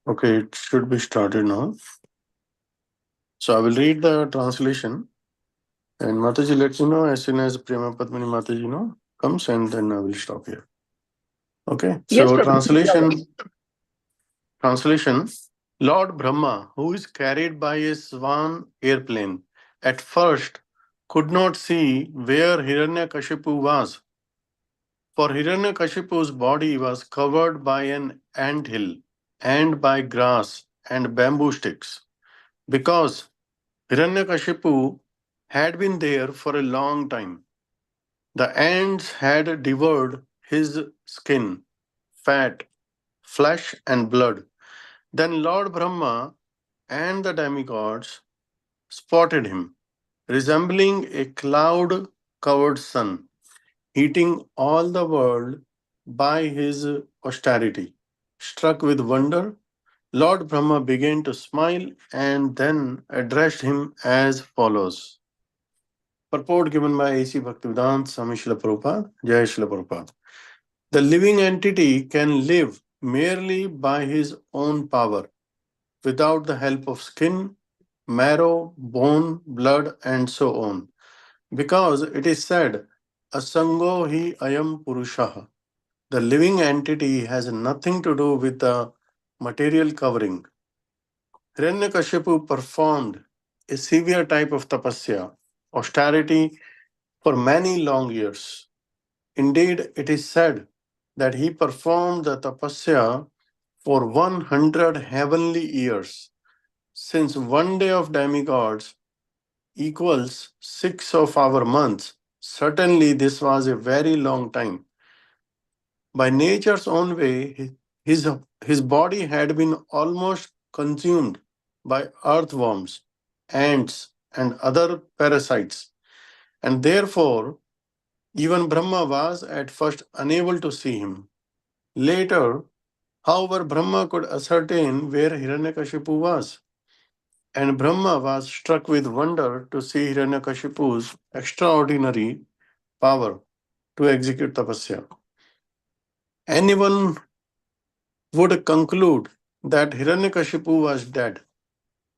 Okay, it should be started now. So I will read the translation, and Mataji let you know as soon as Prema Padmini Mataji comes, and then I will stop here. Okay. Yes, So Prabhu. translation. Lord Brahma, who is carried by a swan airplane, at first could not see where Hiranyakashipu was, for Hiranyakashipu's body was covered by an anthill and by grass and bamboo sticks, because Hiranyakashipu had been there for a long time. The ants had devoured his skin, fat, flesh, and blood. Then Lord Brahma and the demigods spotted him, resembling a cloud covered sun, heating all the world by his austerity. Struck with wonder, Lord Brahma began to smile and then addressed him as follows. Purport given by A.C. Bhaktivedanta Swami Srila Prabhupada, Jai Srila Prabhupada. The living entity can live merely by his own power, without the help of skin, marrow, bone, blood, and so on. Because it is said, Asango hi ayam purushaha. The living entity has nothing to do with the material covering. Hiranyakashipu performed a severe type of tapasya, austerity, for many long years. Indeed, it is said that he performed the tapasya for 100 heavenly years, since one day of demigods equals 6 of our months. Certainly, this was a very long time. By nature's own way, his body had been almost consumed by earthworms, ants, and other parasites, and therefore, even Brahma was at first unable to see him. Later, however, Brahma could ascertain where Hiranyakashipu was, and Brahma was struck with wonder to see Hiranyakashipu's extraordinary power to execute tapasya. Anyone would conclude that Hiranyakashipu was dead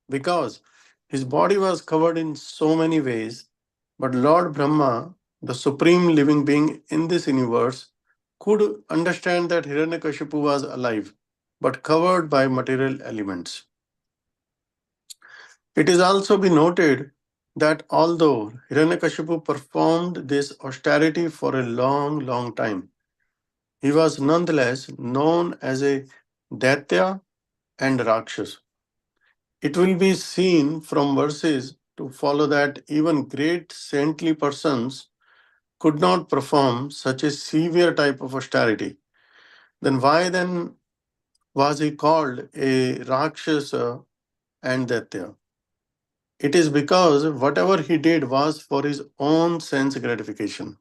because his body was covered in so many ways, but Lord Brahma, the supreme living being in this universe, could understand that Hiranyakashipu was alive but covered by material elements. It is also be noted that although Hiranyakashipu performed this austerity for a long time, he was nonetheless known as a Daitya and Rakshas. It will be seen from verses to follow that even great saintly persons could not perform such a severe type of austerity. Then why then was he called a Rakshasa and Daitya? It is because whatever he did was for his own sense gratification.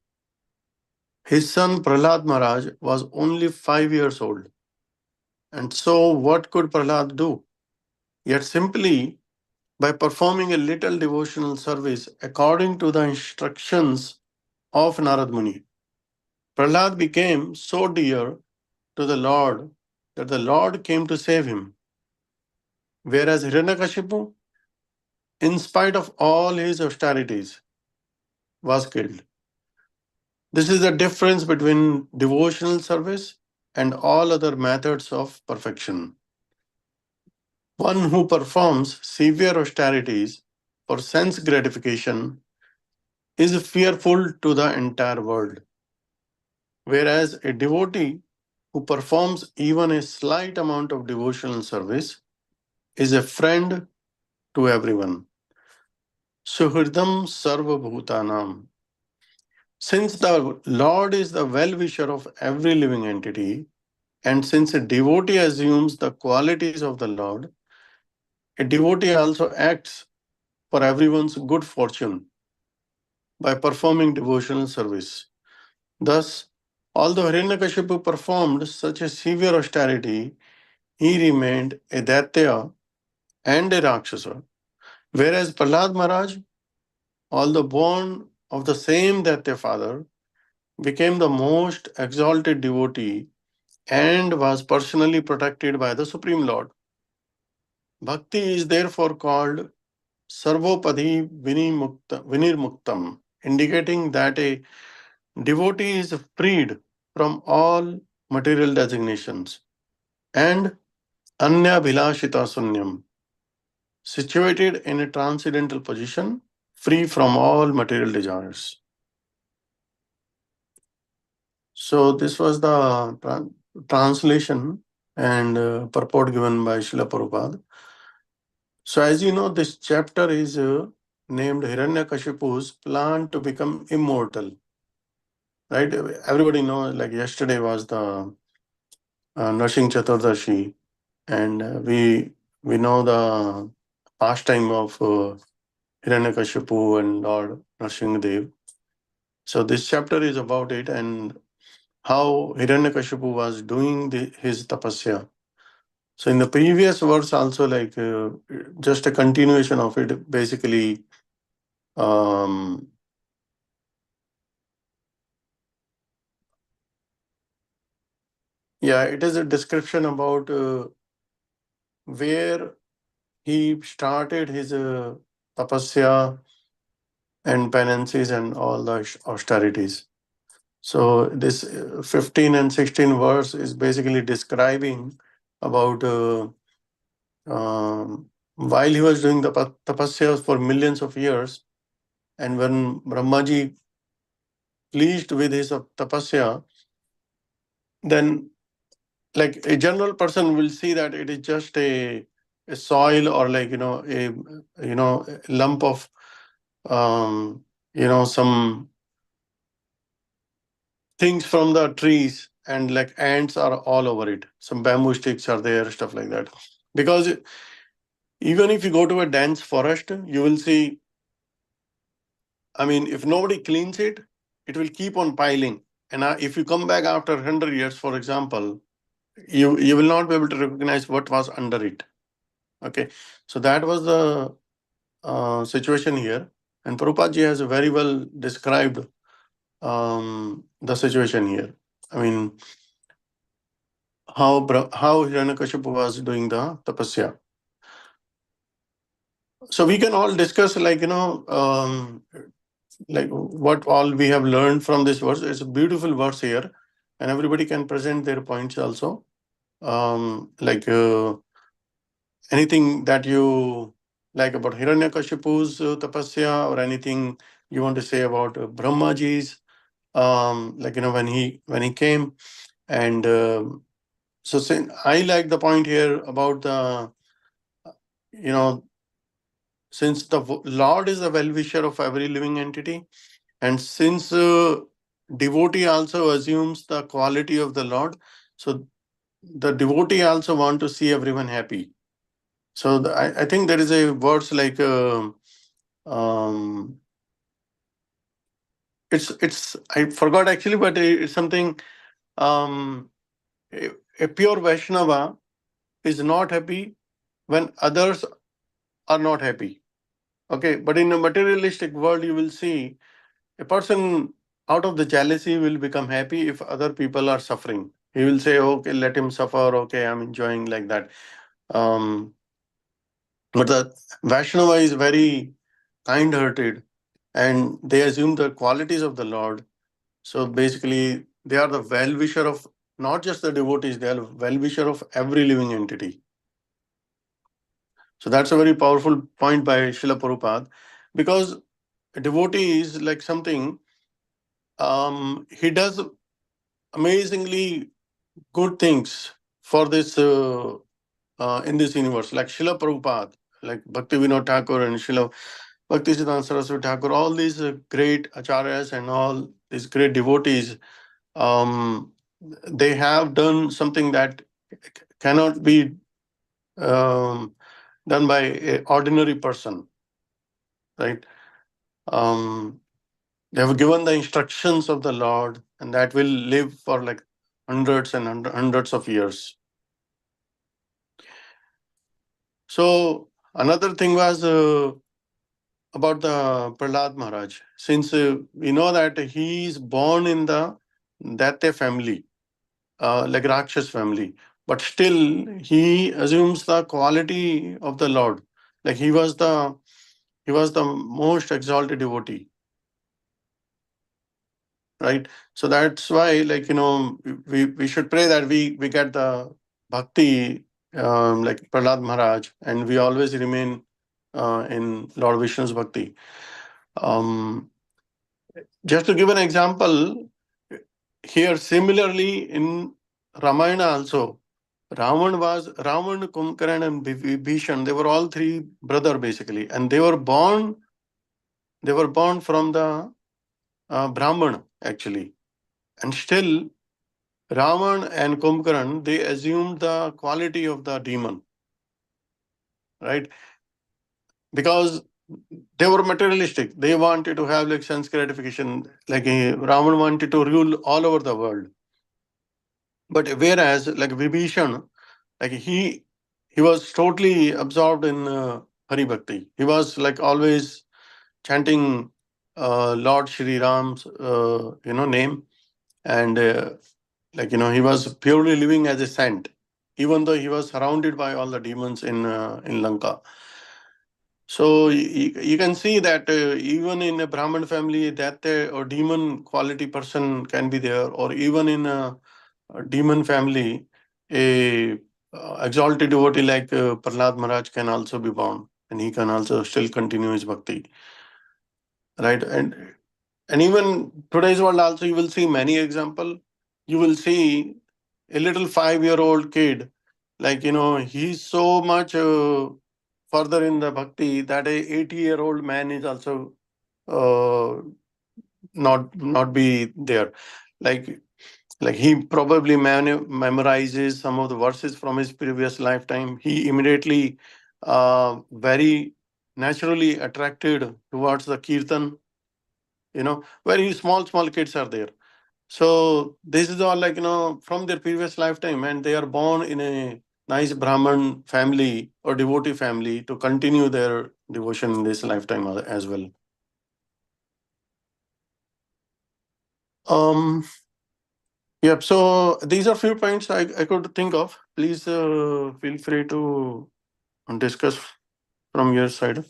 His son Prahlad Maharaj was only 5 years old. And so what could Prahlad do? Yet simply by performing a little devotional service according to the instructions of Narad Muni, Prahlad became so dear to the Lord that the Lord came to save him. Whereas Hiranyakashipu, in spite of all his austerities, was killed. This is the difference between devotional service and all other methods of perfection. One who performs severe austerities for sense gratification is fearful to the entire world, whereas a devotee who performs even a slight amount of devotional service is a friend to everyone. Suhridam Sarva Bhutanam. Since the Lord is the well-wisher of every living entity, and since a devotee assumes the qualities of the Lord, a devotee also acts for everyone's good fortune by performing devotional service. Thus, although Hiranyakashipu performed such a severe austerity, he remained a Daitya and a Rakshasa. Whereas Prahlad Maharaj, although born of the same Daitya father, became the most exalted devotee and was personally protected by the Supreme Lord. Bhakti is therefore called Sarvopadi Vinirmuktam, indicating that a devotee is freed from all material designations, and Anya Bhilashita Sunyam, situated in a transcendental position, free from all material desires. So, this was the translation and purport given by Srila Prabhupada. So, as you know, this chapter is named Hiranyakashipu's plan to become immortal. Right? Everybody knows, like yesterday was the Nrsimha Chaturdashi, and we know the pastime of Hiranyakashipu and Lord Nrsimhadev. So this chapter is about it and how Hiranyakashipu was doing his tapasya. So in the previous verse also, like just a continuation of it, basically. Yeah, it is a description about where he started his tapasya and penances and all the austerities. So this 15 and 16 verse is basically describing about while he was doing the tapasya for millions of years, and when Brahmaji pleased with his tapasya, then like a general person will see that it is just a soil or like a lump of some things from the trees, and like ants are all over it, some bamboo sticks are there, stuff like that. Because even if you go to a dense forest, you will see, I mean, if nobody cleans it, it will keep on piling. And if you come back after 100 years, for example, you will not be able to recognize what was under it. Okay, so that was the situation here, and Prabhupada ji has very well described the situation here. I mean, how Hiranyakashipu was doing the tapasya. So we can all discuss, like like what all we have learned from this verse. It's a beautiful verse here, and everybody can present their points also. Like anything that you like about Hiranyakashipu's tapasya, or anything you want to say about Brahmaji's, like when he came, and so I like the point here about the since the Lord is the well-wisher of every living entity, and since devotee also assumes the quality of the Lord, so the devotee also want to see everyone happy. So I think there is a verse like it's I forgot actually, but it's something, um, a pure Vaishnava is not happy when others are not happy. Okay, but in a materialistic world, you will see a person out of the jealousy will become happy if other people are suffering. He will say, "Okay, let him suffer. Okay, I'm enjoying," like that. Um, but the Vaishnava is very kind-hearted, and they assume the qualities of the Lord. So basically, they are the well-wisher of not just the devotees; they are well-wisher of every living entity. So that's a very powerful point by Srila Prabhupada, because a devotee is like something. He does amazingly good things for this in this universe, like Srila Prabhupada, like Bhakti Vinod Thakur and Srila Bhakti Siddhanta Saraswati Thakur, all these great acharyas and all these great devotees, um, they have done something that cannot be um, done by an ordinary person, right? Um, they have given the instructions of the Lord, and that will live for like hundreds and hundreds of years. So another thing was about the Prahlad Maharaj. Since we know that he is born in the Daitya family, like Rakshas family, but still he assumes the quality of the Lord. Like he was the most exalted devotee, right? So that's why, like, we should pray that we get the bhakti, like Prahlad Maharaj, and we always remain in Lord Vishnu's bhakti. Um, just to give an example, here similarly in Ramayana also, Ravan, Kumbhakarna, and Bhishman. They were all three brother basically, and they were born. They were born from the Brahman actually, and still Ravan and Kumbhakarna, they assumed the quality of the demon, right? Because they were materialistic. They wanted to have like sense gratification. Like Ravan wanted to rule all over the world. But whereas like Vibhishan, like he was totally absorbed in Hari Bhakti. He was like always chanting Lord Shri Ram's name, and he was purely living as a saint, even though he was surrounded by all the demons in Lanka. So you can see that even in a Brahmin family, that a demon quality person can be there, or even in a demon family, a exalted devotee like Prahlad Maharaj can also be born, and he can also still continue his bhakti, right? And even today's world also, you will see many example. You will see a little 5-year-old kid, like he's so much further in the bhakti that a 80-year-old man is also uh, not be there. Like he probably memorizes some of the verses from his previous lifetime. He immediately very naturally attracted towards the kirtan. Very small kids are there. So this is all like from their previous lifetime, and they are born in a nice Brahman family or devotee family to continue their devotion in this lifetime as well. um Yep. So these are few points I could think of. Please feel free to discuss from your side.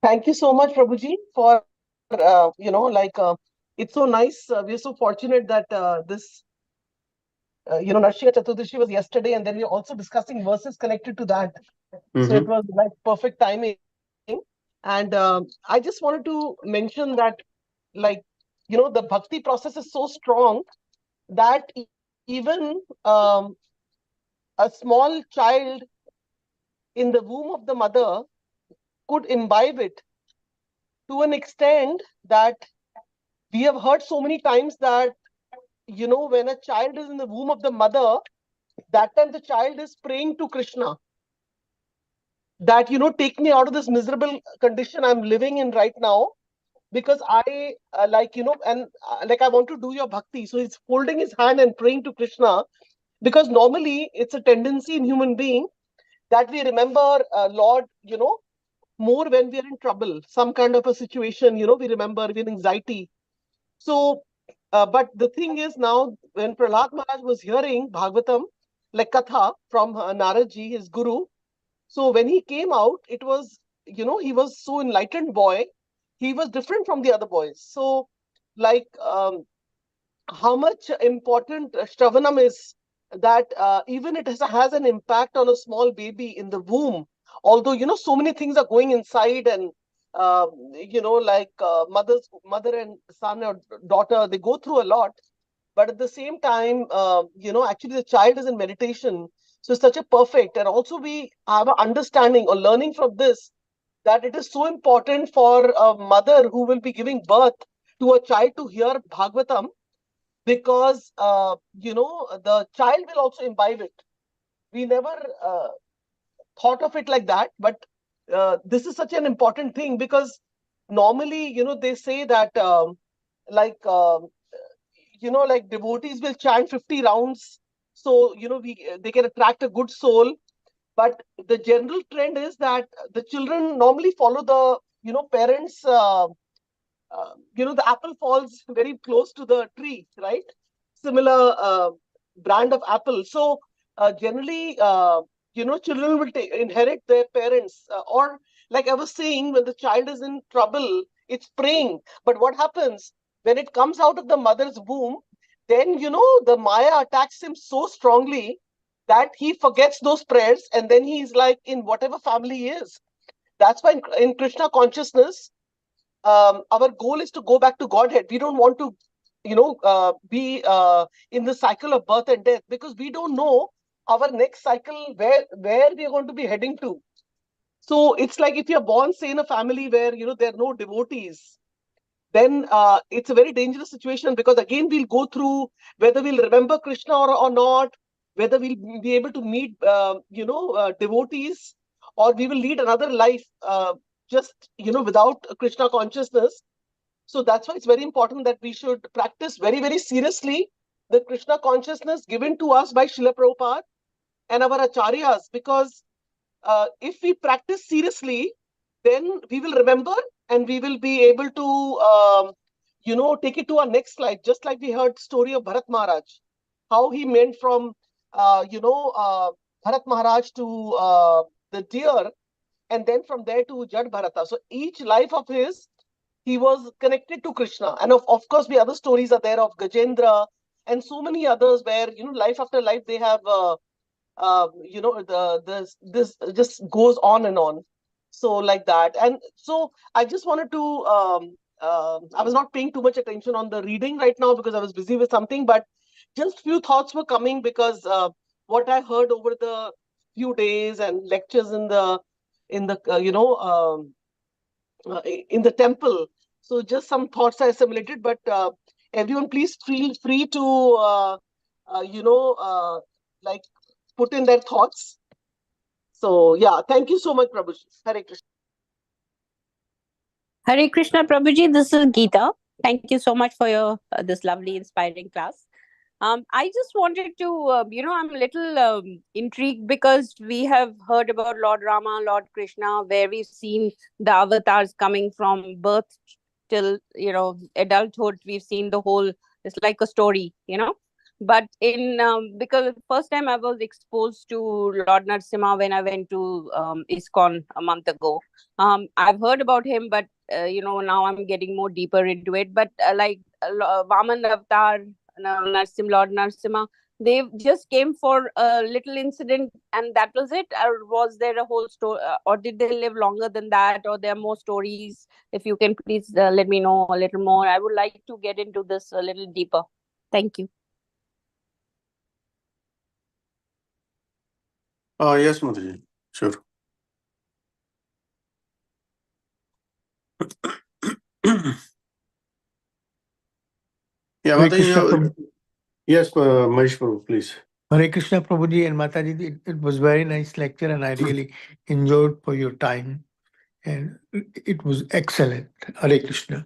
Thank you so much, Prabhuji, for it's so nice. We're so fortunate that this Narshika Chaturdashi was yesterday, and then we're also discussing verses connected to that. So it Mm-hmm. was like perfect timing. And I just wanted to mention that, like, the bhakti process is so strong that even a small child in the womb of the mother could imbibe it to an extent that we have heard so many times that, when a child is in the womb of the mother, that time the child is praying to Krishna that, take me out of this miserable condition I'm living in right now, because I and like I want to do your bhakti. So he's holding his hand and praying to Krishna, because normally it's a tendency in human being that we remember Lord, more when we are in trouble, some kind of a situation, we remember with anxiety. So, but the thing is now, when Prahlad Maharaj was hearing Bhagvatam, like Katha from Naradji, his guru, so when he came out, it was, he was so enlightened boy. He was different from the other boys. So, like, how much important Shravanam is, that even it has an impact on a small baby in the womb. Although, so many things are going inside, and, mother and son or daughter, they go through a lot. But at the same time, actually the child is in meditation. So it's such a perfect. And also we have an understanding or learning from this, that it is so important for a mother who will be giving birth to a child to hear Bhagavatam, because the child will also imbibe it. We never thought of it like that, but this is such an important thing, because normally, they say that, like like devotees will chant 50 rounds, so we they can attract a good soul. But the general trend is that the children normally follow the parents. The apple falls very close to the tree, right? Similar brand of apple. So generally, children will inherit their parents, or like I was saying, when the child is in trouble, it's praying. But what happens when it comes out of the mother's womb? Then the Maya attacks him so strongly that he forgets those prayers, and then he's like in whatever family he is. That's why in Krishna consciousness, our goal is to go back to Godhead. We don't want to, be in the cycle of birth and death, because we don't know our next cycle where we are going to be heading to. So it's like if you're born, say, in a family where there are no devotees, then it's a very dangerous situation, because again we'll go through whether we'll remember Krishna or not, whether we'll be able to meet devotees, or we will lead another life just without Krishna consciousness. So that's why it's very important that we should practice very, very seriously the Krishna consciousness given to us by Srila Prabhupada and our acharyas, because if we practice seriously, then we will remember, and we will be able to, take it to our next life. Just like we heard story of Bharat Maharaj, how he went from, Bharat Maharaj to the deer, and then from there to Jad Bharata. So each life of his, he was connected to Krishna. And of course, the other stories are there of Gajendra and so many others where, life after life, they have, this just goes on and on. So like that. And so I just wanted to, I was not paying too much attention on the reading right now because I was busy with something, but just few thoughts were coming because what I heard over the few days and lectures in the temple. So just some thoughts I assimilated, but everyone please feel free to, uh, you know, uh, like put in their thoughts. So yeah, thank you so much, Prabhuji. Hare Krishna. Hare Krishna, Prabhuji. This is Geeta. Thank you so much for your this lovely, inspiring class. I just wanted to, I'm a little intrigued because we have heard about Lord Rama, Lord Krishna, where we've seen the avatars coming from birth till, adulthood. We've seen the whole, it's like a story. But in, because first time I was exposed to Lord Narasimha when I went to ISKCON a month ago. I've heard about him, but, now I'm getting more deeper into it. But like Vaman Avatar, Lord Narasimha, they just came for a little incident and that was it? Or was there a whole story? Or did they live longer than that? Or there are more stories? If you can please let me know a little more. I would like to get into this a little deeper. Thank you. Yes, Mataji. Sure. Yeah, Hare Mataji. Krishna Prabhu. Yes, Mahesh Prabhu, please. Hare Krishna Prabhuji and Mataji, it was very nice lecture and I really enjoyed for your time and it was excellent. Hare Krishna.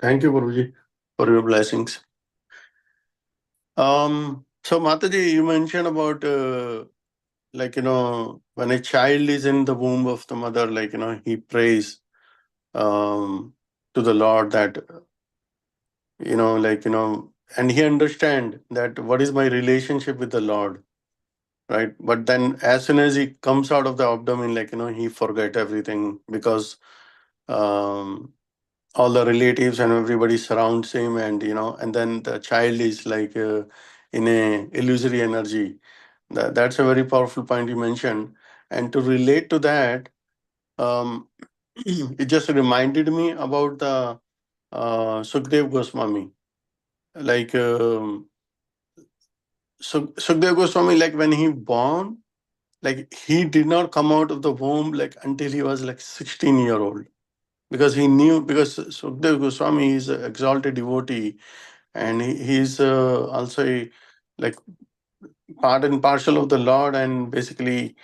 Thank you, Prabhuji, for your blessings. So Mataji, you mentioned about when a child is in the womb of the mother, he prays to the Lord that and he understand that what is my relationship with the Lord, right? But then as soon as he comes out of the abdomen, he forget everything because all the relatives and everybody surrounds him, and then the child is in a illusory energy. That's a very powerful point you mentioned. And to relate to that, it just reminded me about the Sukdev Goswami. Sukdev Goswami, when he born, he did not come out of the womb until he was 16-year-old, because he knew, because Sukdev Goswami is an exalted devotee, and he is also like part and parcel of the Lord, and basically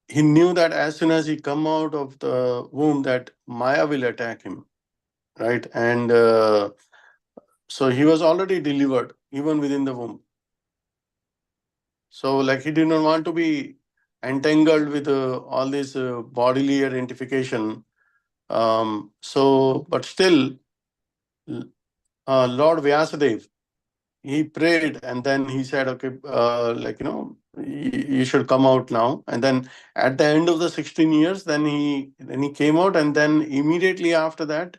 he knew that as soon as he come out of the womb that Maya will attack him, right? And so he was already delivered even within the womb. So, like, he did not want to be entangled with all this bodily identification. But still, Lord Vyasadeva, he prayed, and then he said, okay, you should come out now. And then at the end of the 16 years, then he came out, and then immediately after that,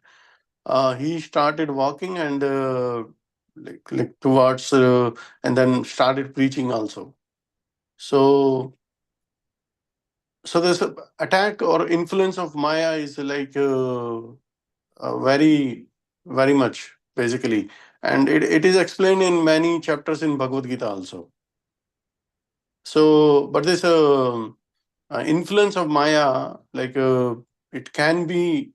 he started walking and like towards and then started preaching also. So this attack or influence of Maya is like very, very much basically, and it is explained in many chapters in Bhagavad Gita also. So, but this influence of Maya, like it can be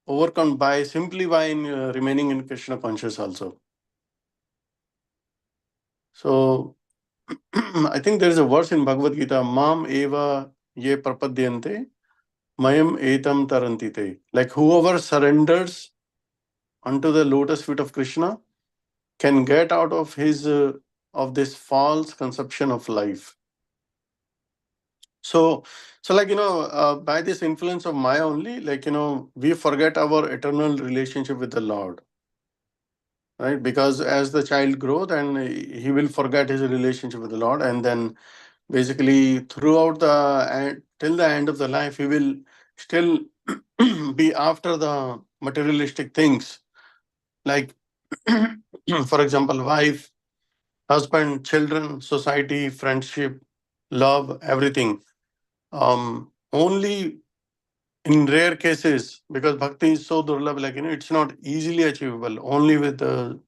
overcome by simply by remaining in Krishna conscious also. So, I think there is a verse in Bhagavad Gita, Mam eva ye prapadyante, mayam etam tarantite. Like whoever surrenders unto the lotus feet of Krishna can get out of his of this false conception of life. So like by this influence of Maya only, like we forget our eternal relationship with the Lord, right? Because as the child grows, then he will forget his relationship with the Lord, and then basically throughout the till the end of the life, he will still be after the materialistic things, like for example, wife, husband, children, society, friendship, love, everything. Only in rare cases, because bhakti is so durlabh, like it's not easily achievable. Only with the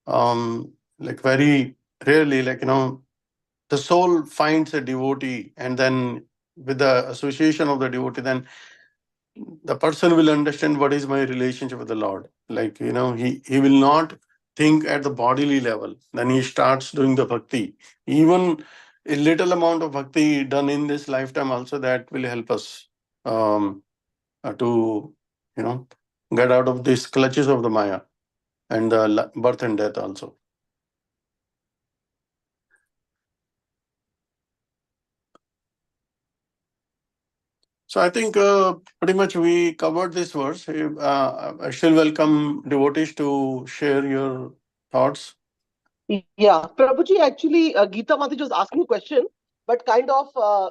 like very rarely, like the soul finds a devotee, and then with the association of the devotee, then the person will understand what is my relationship with the Lord. Like he will not think at the bodily level. Then he starts doing the bhakti. Even a little amount of bhakti done in this lifetime also, that will help us to get out of these clutches of the Maya and the birth and death also. So I think pretty much we covered this verse. I still welcome devotees to share your thoughts. Yeah, Prabhuji, actually, Geeta Mati was asking a question, but kind of, I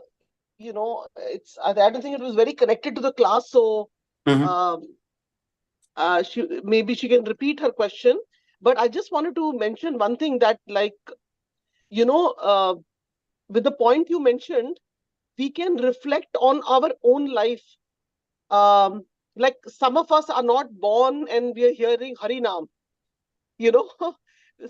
don't think it was very connected to the class. So Mhm. maybe she can repeat her question. But I just wanted to mention one thing that, like, with the point you mentioned, we can reflect on our own life. Like some of us are not born and we are hearing Harinam. You know,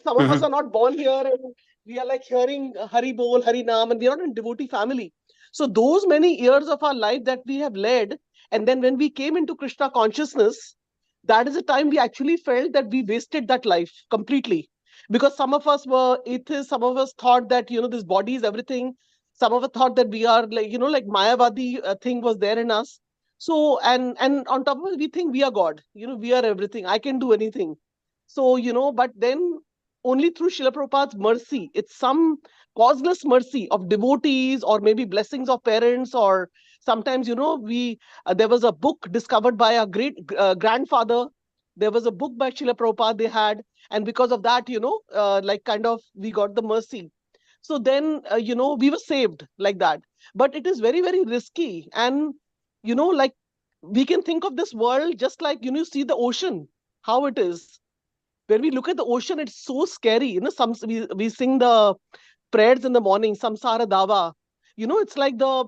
some of us are not born here and we are like hearing Hari Bol, Hari Nam, and we are not in devotee family. So those many years of our life that we have led, and then when we came into Krishna consciousness, that is the time we actually felt that we wasted that life completely. Because some of us were atheists, some of us thought that, this body is everything. Some of us thought that we are like, like Mayavadi thing was there in us. So, and on top of it, we think we are God, we are everything. I can do anything. So, but then only through Srila Prabhupada's mercy, it's some causeless mercy of devotees or maybe blessings of parents, or sometimes, there was a book discovered by a great grandfather. There was a book by Srila Prabhupada they had. And because of that, like kind of we got the mercy. So then, we were saved like that. But it is very, very risky. And, like we can think of this world just like, you see the ocean, how it is. When we look at the ocean, it's so scary. We sing the prayers in the morning, Samsara Dava. It's like the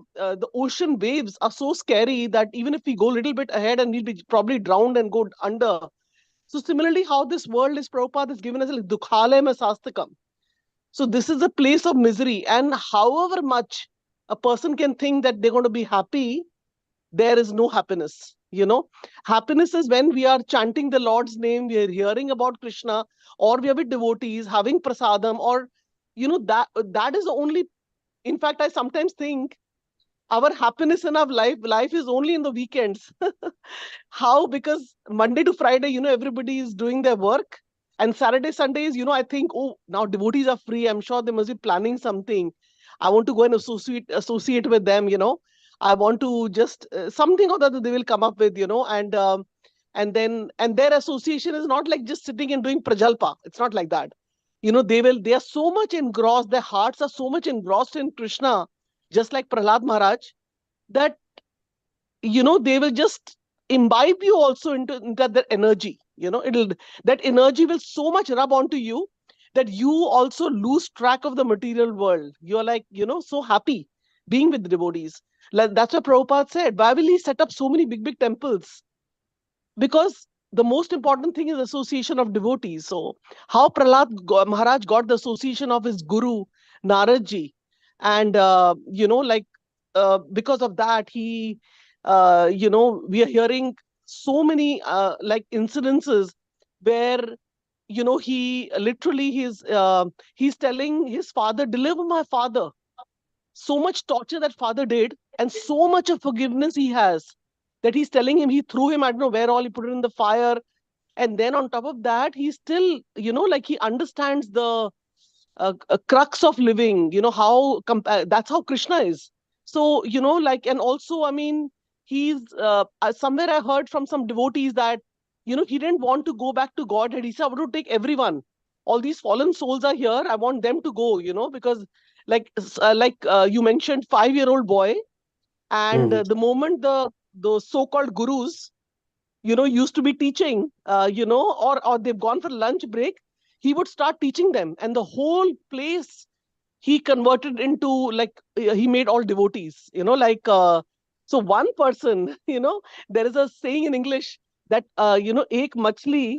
ocean waves are so scary that even if we go a little bit ahead and we'll be probably drowned and go under. So similarly, how this world is, Prabhupada has given us like Dukhalaya mein Sastakam. So this is a place of misery. And however much a person can think that they're going to be happy, there is no happiness. Happiness is when we are chanting the Lord's name, we are hearing about Krishna, or we are with devotees having prasadam, or that is the only. In fact, I sometimes think our happiness in our life is only in the weekends. How? Because Monday to Friday, everybody is doing their work, and Saturday Sundays, I think, oh, now devotees are free, I'm sure they must be planning something. I want to go and associate with them, I want to just something or the other they will come up with, and their association is not like just sitting and doing prajalpa. It's not like that. They are so much engrossed, their hearts are so much engrossed in Krishna, just like Prahlad Maharaj, that they will just imbibe you also into that energy. That energy will so much rub onto you that you also lose track of the material world. You're like, so happy being with the devotees. Like, that's what Prabhupada said. Why will he set up so many big temples? Because the most important thing is association of devotees. So how Maharaj got the association of his guru Naradji, and because of that, he we are hearing so many like incidences where he literally he's telling his father, deliver my father. So much torture that father did, and so much of forgiveness he has, that he's telling him, he threw him, I don't know where all, he put it in the fire. And then on top of that, he still, like, he understands the crux of living, how that's how Krishna is. So, like, and also, I mean, he's somewhere I heard from some devotees that, he didn't want to go back to Godhead. He said, I want to take everyone. All these fallen souls are here. I want them to go, because you mentioned 5-year-old boy, and Mhm. the moment the so-called gurus, used to be teaching, or they've gone for lunch break, he would start teaching them, and the whole place he converted into, like, he made all devotees, so one person, there is a saying in English that, ek machli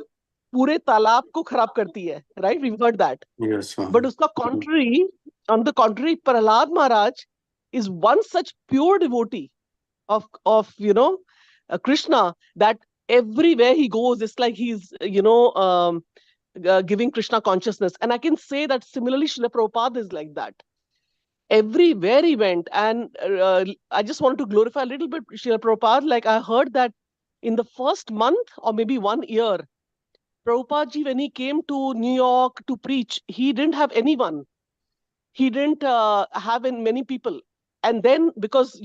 pure talab ko kharab karti hai, right? We've heard that. Yes. But on the contrary, Prahlad Maharaj is one such pure devotee of Krishna, that everywhere he goes, it's like he's giving Krishna consciousness. And I can say that similarly, Srila Prabhupada is like that. Everywhere he went, and I just wanted to glorify a little bit Srila Prabhupada. Like, I heard that in the first month or maybe 1 year, Prabhupada ji, when he came to New York to preach, he didn't have anyone. He didn't have many people. And then, because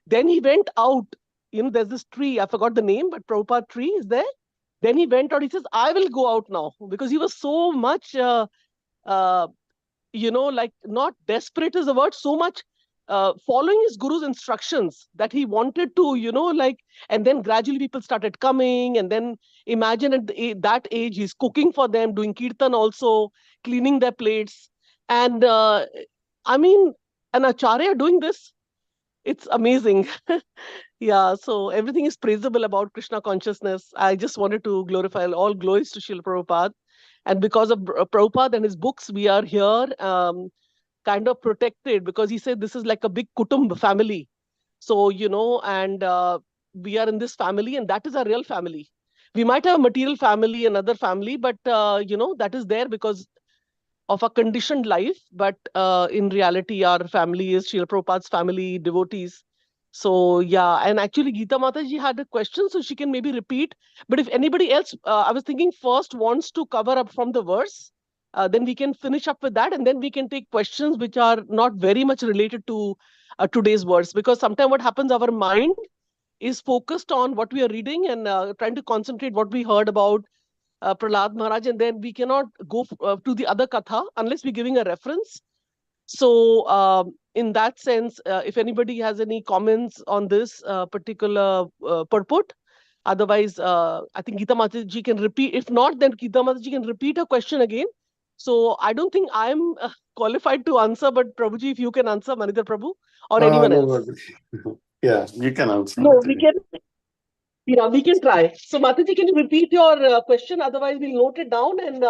then he went out, there's this tree, I forgot the name, but Prabhupada tree is there. Then he went out, he says, I will go out now, because he was so much uh, like, not desperate is the word, so much following his guru's instructions, that he wanted to, like, and then gradually people started coming, and then imagine at that age, he's cooking for them, doing kirtan also, cleaning their plates. And I mean, an acharya doing this, it's amazing. Yeah, so everything is praisable about Krishna consciousness. I just wanted to glorify, all glories to Srila Prabhupada. And because of Prabhupada and his books, we are here, kind of protected, because he said this is like a big kutumb family. So, and we are in this family, and that is our real family. We might have a material family, another family, but, that is there because of a conditioned life. But in reality, our family is Srila Prabhupada's family, devotees. So, yeah. And actually, Geeta Mataji had a question, so she can maybe repeat. But if anybody else, I was thinking first wants to cover up from the verse, then we can finish up with that. And then we can take questions which are not very much related to today's verse. Because sometimes what happens, our mind is focused on what we are reading, and trying to concentrate what we heard about Prahlad Maharaj, and then we cannot go to the other katha unless we're giving a reference. So, in that sense, if anybody has any comments on this particular purport, otherwise, I think Geeta Mataji can repeat. If not, then Geeta Mataji can repeat her question again. So, I don't think I'm qualified to answer, but Prabhuji, if you can answer, Manidhar Prabhu, or anyone No else. worries. Yeah, you can answer. No, we can. Yeah, we can try. So, Mataji, can you repeat your question? Otherwise, we'll note it down, and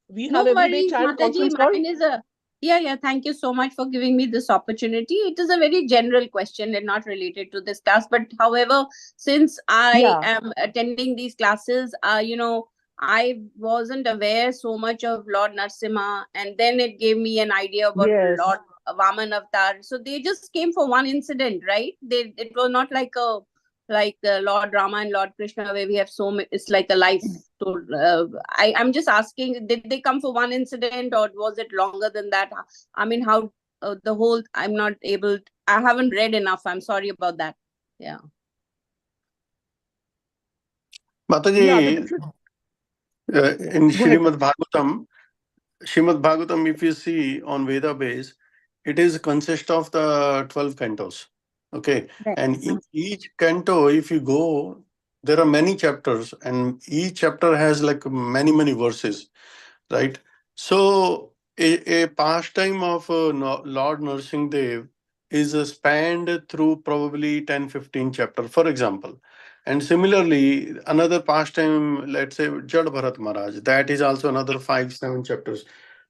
we No have everyday worries, chant Mataji. conference call. Mine is a yeah. Thank you so much for giving me this opportunity. It is a very general question and not related to this class. But however, since I Yeah. am attending these classes, I wasn't aware so much of Lord Narsimha, and then it gave me an idea about Yes. Lord Vaman Avatar. So they just came for one incident, right? It was not like Lord Rama and Lord Krishna, where we have it's like a life. So I'm just asking, did they come for one incident, or was it longer than that? I mean, how the whole. I'm not able. I haven't read enough. I'm sorry about that. Yeah. Mataji, Yeah, the different. in Go ahead. Srimad Bhagavatam, if you see on Veda base, it is consist of the 12 cantos. Okay. Right. And each canto, if you go, there are many chapters, and each chapter has like many verses, right? So a pastime of Lord Narsingh Dev is spanned through probably 10-15 chapter, for example. And similarly, another pastime, let's say Jad Bharat Maharaj, that is also another 5-7 chapters.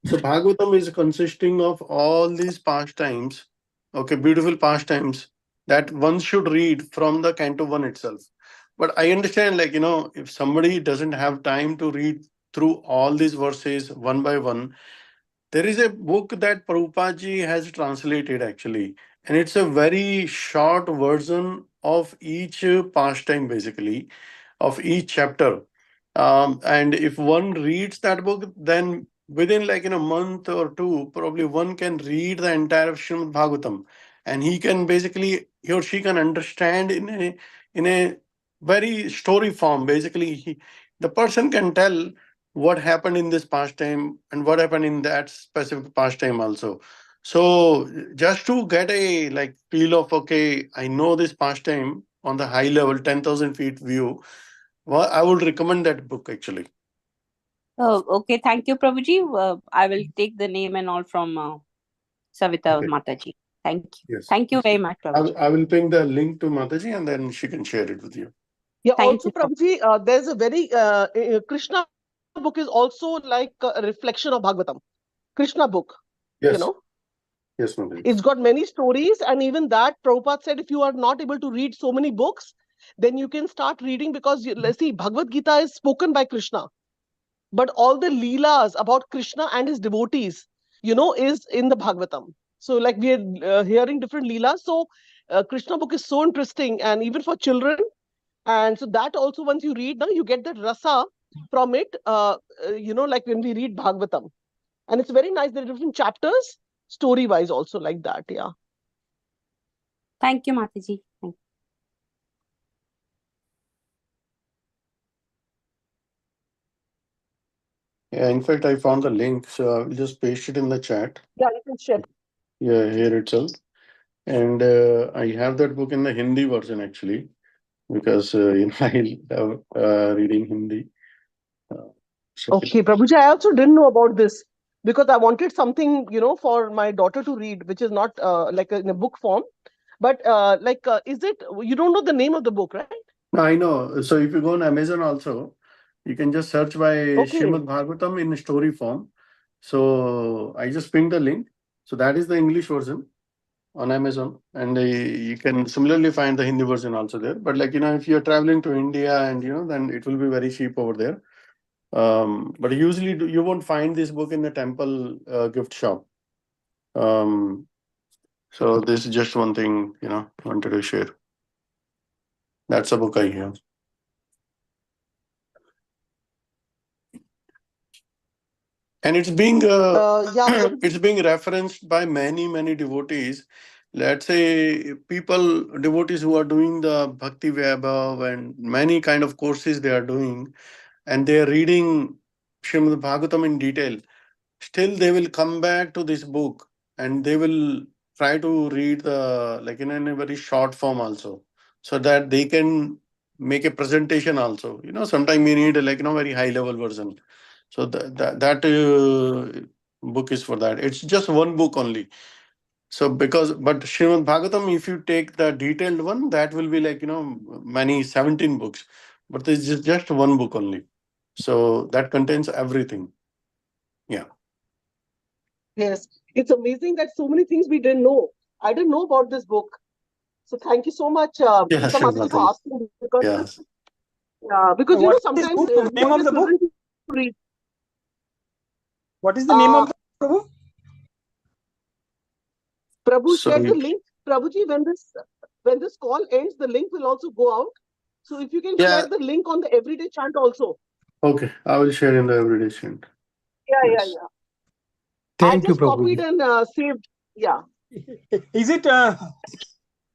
So Bhagavatam is consisting of all these pastimes, okay, beautiful pastimes that one should read from the Canto 1 itself. But I understand, like, if somebody doesn't have time to read through all these verses one by one, there is a book that Prabhupada ji has translated actually, and it's a very short version of each pastime, basically, of each chapter. And if one reads that book, then within like in a month or two, probably one can read the entire Srimad Bhagavatam, and he or she can understand in a very story form. Basically, the person can tell what happened in this pastime and what happened in that specific pastime also. So just to get a like feel of, okay, I know this pastime on the high level 10,000 feet view, well, I would recommend that book actually. Oh, okay. Thank you, Prabhuji. I will take the name and all from Savita Okay. Mataji. Thank you. Yes. Thank you very much, Prabhuji. I will ping the link to Mataji, and then she can share it with you. Yeah, Thank also, you so much. Prabhuji, there's a very Krishna book is also like a reflection of Bhagavatam. Krishna book, Yes. Yes, Mataji. it's got many stories, and even that Prabhupada said if you are not able to read so many books, then you can start reading, because let's see, Bhagavad Gita is spoken by Krishna, but all the leelas about Krishna and his devotees, is in the Bhagavatam. So like we are hearing different leelas. So Krishna book is so interesting, and even for children. And so that also, once you read, now you get that rasa from it, like when we read Bhagavatam. And it's very nice. There are different chapters, story wise, also like that. Yeah. Thank you, Mataji. Thank you. Yeah, in fact, I found the link, so I will just paste it in the chat. Yeah, you can share. Yeah, here itself. And I have that book in the Hindi version actually, because I love reading Hindi. Okay, Prabhuji, I also didn't know about this, because I wanted something, for my daughter to read, which is not in a book form. But is it, you don't know the name of the book, right? I know. So if you go on Amazon also, you can just search by Okay. Srimad Bhagavatam in story form. So I just pinned the link. So that is the English version on Amazon, and you can similarly find the Hindi version also there. But if you're traveling to India, and then it will be very cheap over there. But usually you won't find this book in the temple gift shop. So this is just one thing wanted to share. That's a book I have. And it's being it's being referenced by many devotees. Let's say devotees who are doing the Bhakti Vaibhav and many kind of courses they are doing, and they are reading Srimad Bhagavatam in detail. Still, they will come back to this book, and they will try to read in a very short form also, so that they can make a presentation also. Sometimes we need very high level version. So that book is for that. It's just one book only. So but Srimad Bhagavatam, if you take the detailed one, that will be many 17 books. But this is just one book only. So that contains everything. Yeah. Yes, it's amazing that so many things we didn't know. I didn't know about this book. So thank you so much, Yeah, Gita sure, Mataji, for Mataji. asking, because Yes. because What is sometimes the name what of is the book? children to read. What is the name of the book? Prabhu So shared the link. Prabhuji, when this call ends, the link will also go out. So if you can share the link on the everyday chant also. Okay, I will share in the everyday chant. Yeah. Yes. I Thank you, just copied Prabhuji. and saved. Yeah. Is it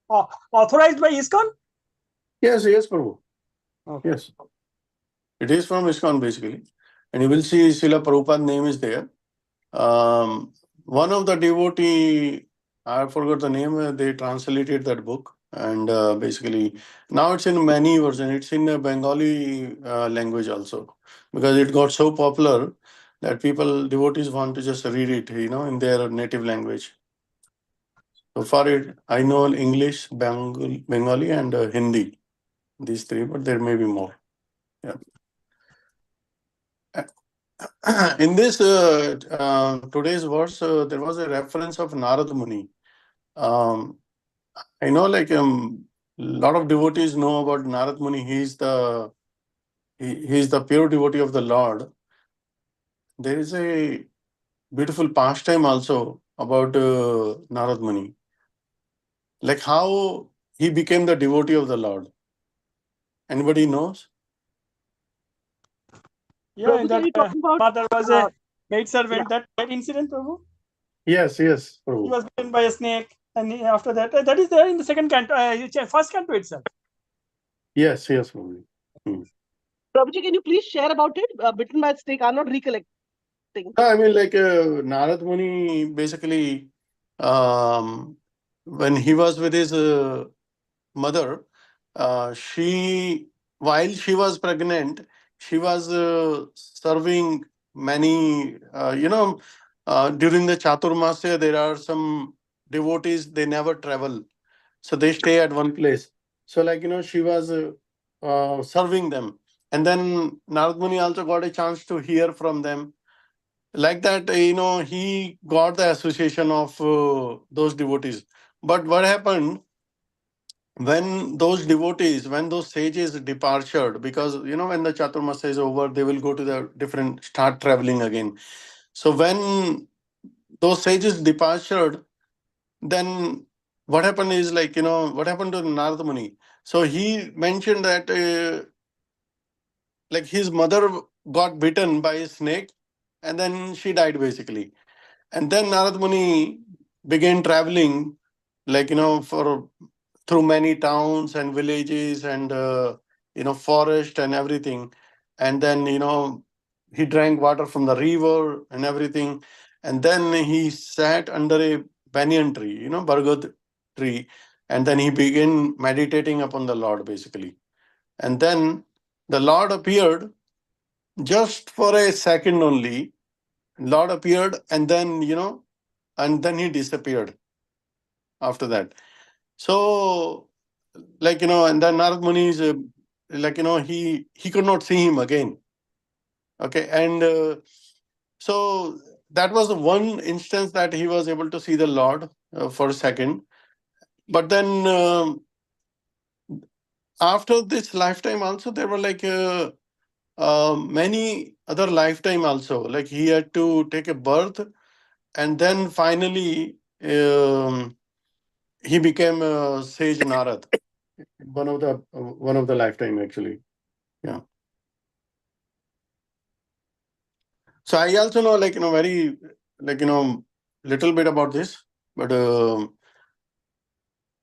authorized by ISKCON? Yes, Prabhu. Okay. Yes. It is from ISKCON basically. And you will see Srila Prabhupada's name is there. One of the devotee, I forgot the name, they translated that book. And basically, now it's in many versions. It's in a Bengali language also. Because it got so popular that devotees want to just read it, in their native language. So far, I know English, Bengali and Hindi. These three, but there may be more. Yeah. In this today's verse, there was a reference of Narad Muni. I know, lot of devotees know about Narad Muni. He's the pure devotee of the Lord. There is a beautiful pastime also about Narad Muni, like how he became the devotee of the Lord. Anybody knows? Yeah, Prabhuji, that are you talking about father was a uh, maid servant. yeah. That incident, Prabhu. Yes, He Prabhu. was bitten by a snake, and after that, that is there in the second canto, first canto itself. Yes, Prabhu. Prabhuji, can you please share about it? Bitten by a snake. I'm not recollecting. I mean, Narad Muni basically, when he was with his mother, while she was pregnant, she was serving many, during the Chaturmasya, there are some devotees, they never travel. So they stay at one place. So, she was serving them. And then Narad Muni also got a chance to hear from them. Like that, he got the association of those devotees. But what happened when those sages departed, because when the Chaturmasya is over, they will go to the different, start traveling again. So when those sages departed, then what happened is, what happened to Narada Muni? So he mentioned that his mother got bitten by a snake, and then she died basically. And then Narad Muni began traveling, for through many towns and villages and forest and everything. And then he drank water from the river and everything. And then he sat under a banyan tree, Bargad tree, and then he began meditating upon the Lord basically. And then the Lord appeared just for a second only. Lord appeared, and then he disappeared after that. So, and then Narad Muni is he could not see him again. Okay, and so that was the one instance that he was able to see the Lord for a second. But then after this lifetime, also there were many other lifetime also. Like he had to take a birth, and then finally he became sage Narad. One of the lifetime actually. Yeah. So I also know very little bit about this, but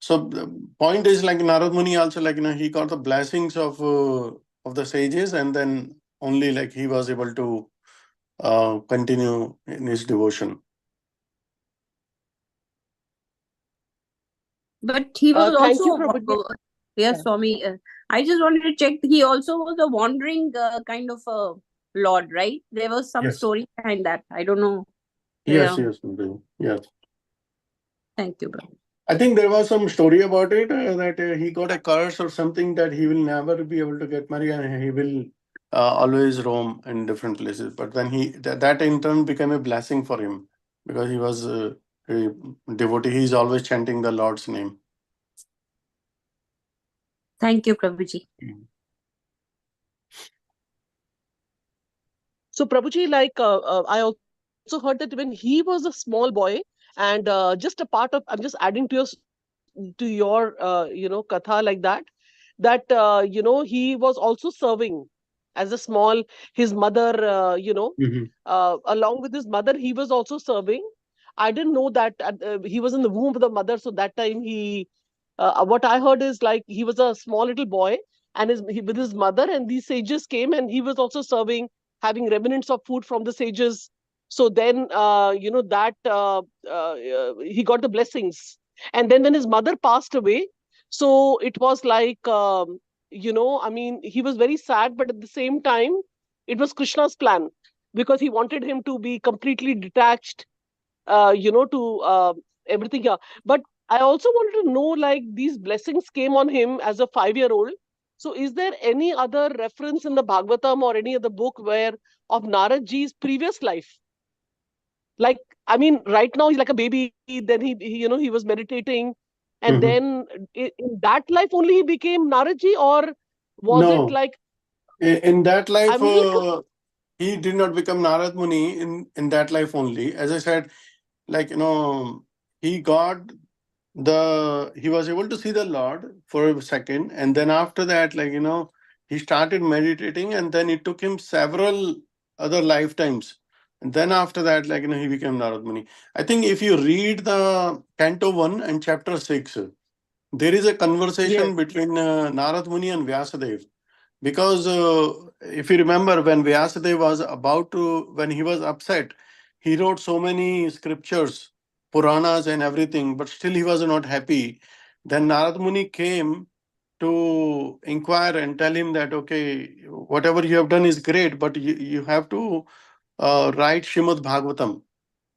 so the point is Narad Muni also he got the blessings of the sages, and then only he was able to continue in his devotion. But he was Thank you, also, Prabhuji. yes, Swami. I just wanted to check. He also was a wandering kind of a lord, right? There was some Yes. story behind that. I don't know. Yes, Yeah. yes. Thank you, brother. I think there was some story about it that he got a curse or something that he will never be able to get married, and he will always roam in different places. But then that in turn became a blessing for him, because he was a devotee. He's always chanting the Lord's name. Thank you, Prabhuji. So, Prabhuji, I also heard that when he was a small boy, and just a part of, I'm just adding to your katha like that he was also serving as a small, his mother, along with his mother, he was also serving. I didn't know that he was in the womb of the mother. So that time what I heard is like he was a small little boy and with his mother, and these sages came and he was also serving, having remnants of food from the sages. So then, he got the blessings. And then when his mother passed away, so it was like, I mean, he was very sad, but at the same time, it was Krishna's plan because he wanted him to be completely detached, to everything here. But I also wanted to know, like, these blessings came on him as a 5-year-old. So is there any other reference in the Bhagavatam or any other book where of Narad ji's previous life? Like, I mean, right now he's like a baby, then he was meditating, and Mhm. then in that life only he became Narad ji, or was it No, like, in that life, I'm a little he did not become Narad Muni in that life only. As I said, like, he got he was able to see the Lord for a second, and then after that, like, he started meditating, and then it took him several other lifetimes. And then after that, like, he became Narad Muni. I think if you read the Canto 1 and Chapter 6, there is a yes, conversation between Narad Muni and Vyasadeva. Because if you remember, when Vyasadeva was when he was upset, he wrote so many scriptures, Puranas and everything, but still he was not happy. Then Narad Muni came to inquire and tell him that, okay, whatever you have done is great, but you have to write Shrimad Bhagavatam.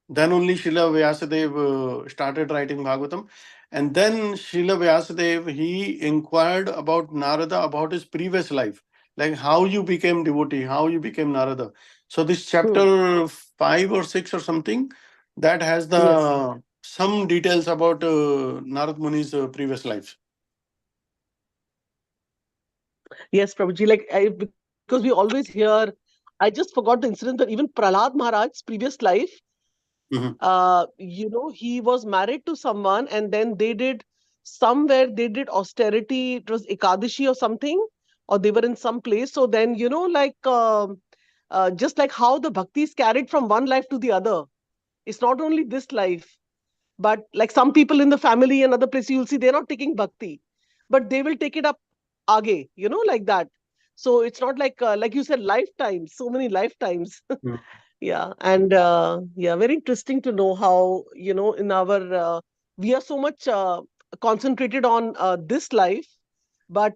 Then only Srila Vyasadeva started writing Bhagavatam. And then Srila Vyasadeva, he inquired about Narada, about his previous life, like how you became devotee, how you became Narada. So this hmm, chapter 5 or 6 or something, that has yes, the some details about Narad Muni's previous life. yes, Prabhuji. Like, because we always hear, I just forgot the incident that even Prahlad Maharaj's previous life, Mhm. he was married to someone, and then they did austerity. It was Ekadashi or something, or they were in some place. So then, just like how the bhakti is carried from one life to the other. It's not only this life, but like some people in the family and other places, you'll see they're not taking bhakti, but they will take it up age, like that. So it's not like you said, lifetimes, so many lifetimes. Mhm. Yeah, and yeah, very interesting to know how, in our we are so much concentrated on this life, but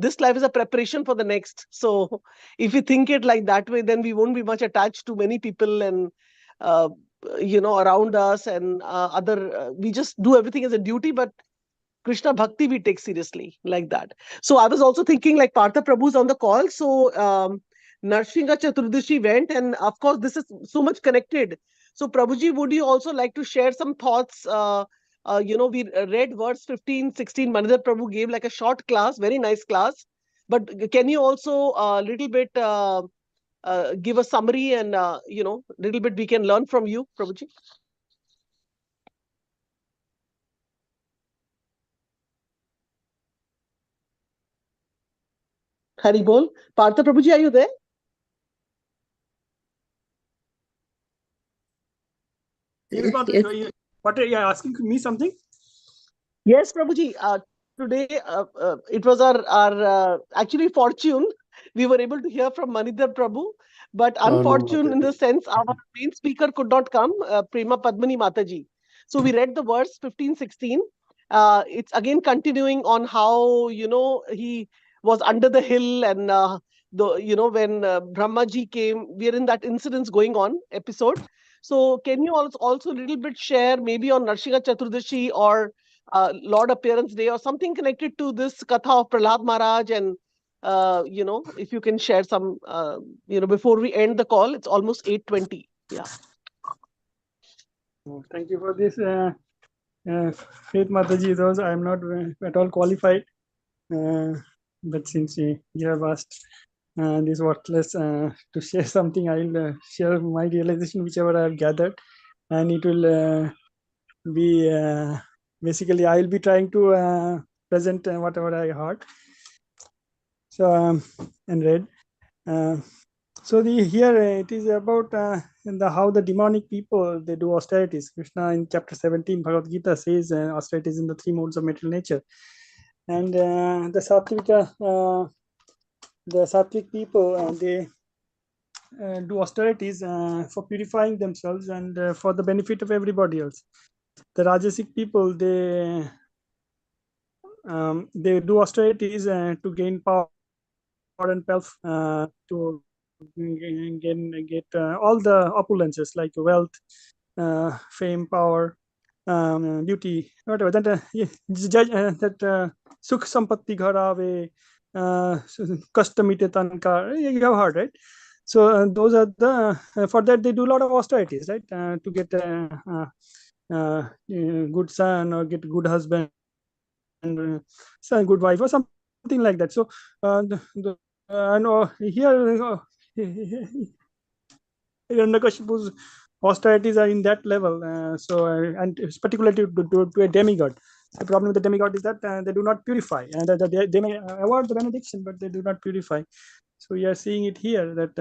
this life is a preparation for the next. So if you think it like that way, then we won't be much attached to many people and uh, around us, and other we just do everything as a duty, but Krishna Bhakti we take seriously like that. So I was also thinking, like, Partha Prabhu's on the call. So Narsingha Chaturdashi went, and of course this is so much connected. So Prabhuji, would you also like to share some thoughts? We read verse 15, 16. Manadhar Prabhu gave like a short class, very nice class. But can you also a little bit give a summary, and little bit we can learn from you, Prabhuji? Hari Bol. Partha Prabhuji, are you there? Yes, what are you asking me something? Yes, Prabhuji. Today, it was our actually fortune. We were able to hear from Manidhar Prabhu, but No, unfortunate in Mataji. the sense our main speaker could not come, Prema Padmini Mataji. So we read the verse 15, 16. It's again continuing on how, he was under the hill, and when Brahmaji came, we're in that incidents going on episode. So can you also a little bit share maybe on Narsingha Chaturdashi or Lord Appearance Day or something connected to this Katha of Prahlad Maharaj, and if you can share some, before we end the call, it's almost 8:20. Yeah. Thank you for this, Faith Mataji. Those I am not at all qualified, but since you have asked this worthless to share something, I'll share my realization, whichever I have gathered, and it will be basically I'll be trying to present whatever I heard. So and read. So here it is about how the demonic people, they do austerities. Krishna in chapter 17 Bhagavad Gita says austerities in the three modes of material nature, and the sattvic people, they do austerities for purifying themselves and for the benefit of everybody else. The rajasic people, they do austerities to gain power and wealth, to get all the opulences like wealth, fame, power, beauty, whatever. That sukh sampatti ghar aave, kashta mite tanka. You have heard, right? So those are the for that they do a lot of austerities, right? To get good son or get good husband, son, good wife, or something like that. So I know here Hiranyakashipu's austerities are in that level. And particularly to a demigod. The problem with the demigod is that they do not purify, and they may award the benediction, but they do not purify. So we are seeing it here that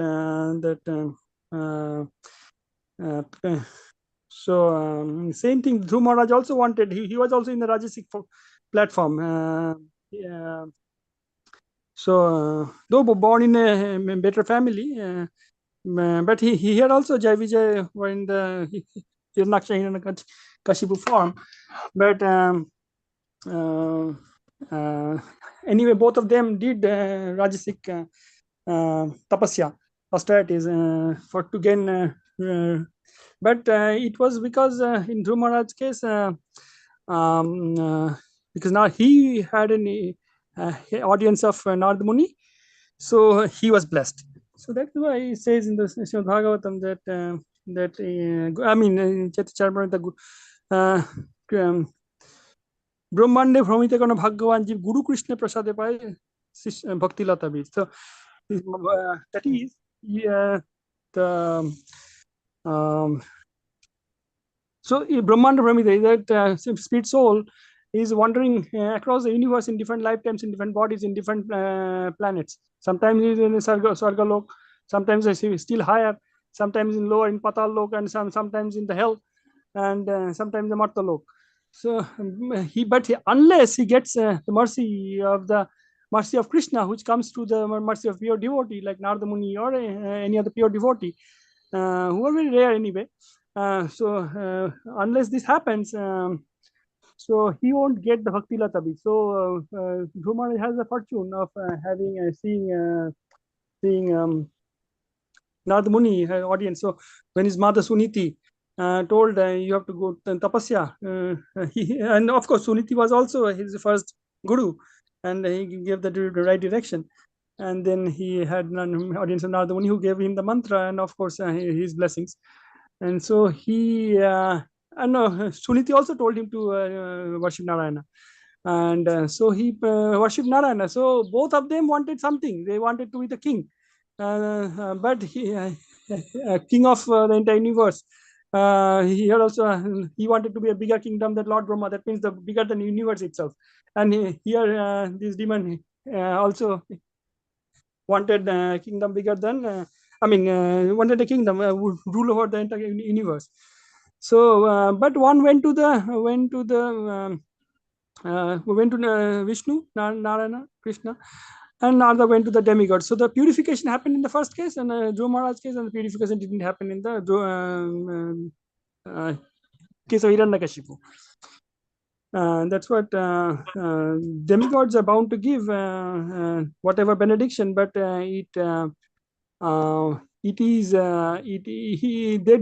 same thing. Dhruv Maharaj also wanted. He was also in the Rajasic platform. Though born in a better family, but he had also Jai Vijay when the Kashipu form. But anyway, both of them did Rajasic tapasya, austerities for to gain. But it was because in Dhruv Maharaj's case, because now he had an audience of Narad Muni, so he was blessed. So that's why he says in the Srimad Bhagavatam that Chaitanya ব্রহ্মাণ্ডে ভ্রমিত কোন ভাগ্যবান জীব গুরু কৃষ্ণে প্রসাদে পায় ভক্তি লতা বীজ. So that is the so Brahmanda Brahmita is that spirit soul is wandering across the universe in different lifetimes, in different bodies, in different planets. Sometimes he's in Sarga Lok, sometimes he's still higher, sometimes in lower in Patal Lok, and sometimes in the hell, and sometimes the Marta Lok. So unless he gets the mercy of Krishna, which comes through the mercy of pure devotee like Narada Muni or any other pure devotee, who are very rare anyway. Unless this happens, so he won't get the Bhakti Lata Bij. So Dhruv Maharaj has the fortune of seeing Narada Muni audience. So when his mother Suniti told you have to go to tapasya, and of course Suniti was also his first guru, and he gave the right direction. And then he had an audience of Narada Muni who gave him the mantra, and of course his blessings. And so Suniti also told him to worship Narayana, and so he worshipped Narayana. So both of them wanted something. They wanted to be the king, but king of the entire universe. He wanted to be a bigger kingdom than Lord Brahma. That means the bigger than the universe itself. And here this demon also wanted kingdom bigger than wanted a kingdom would rule over the entire universe. So but one went to Vishnu, Narayana, Krishna, and Narada went to the demigod. So the purification happened in the first case, and Dhruv Maharaj's case, and the purification didn't happen in the case of Hiranyakashipu. That's what demigods are bound to give whatever benediction, but they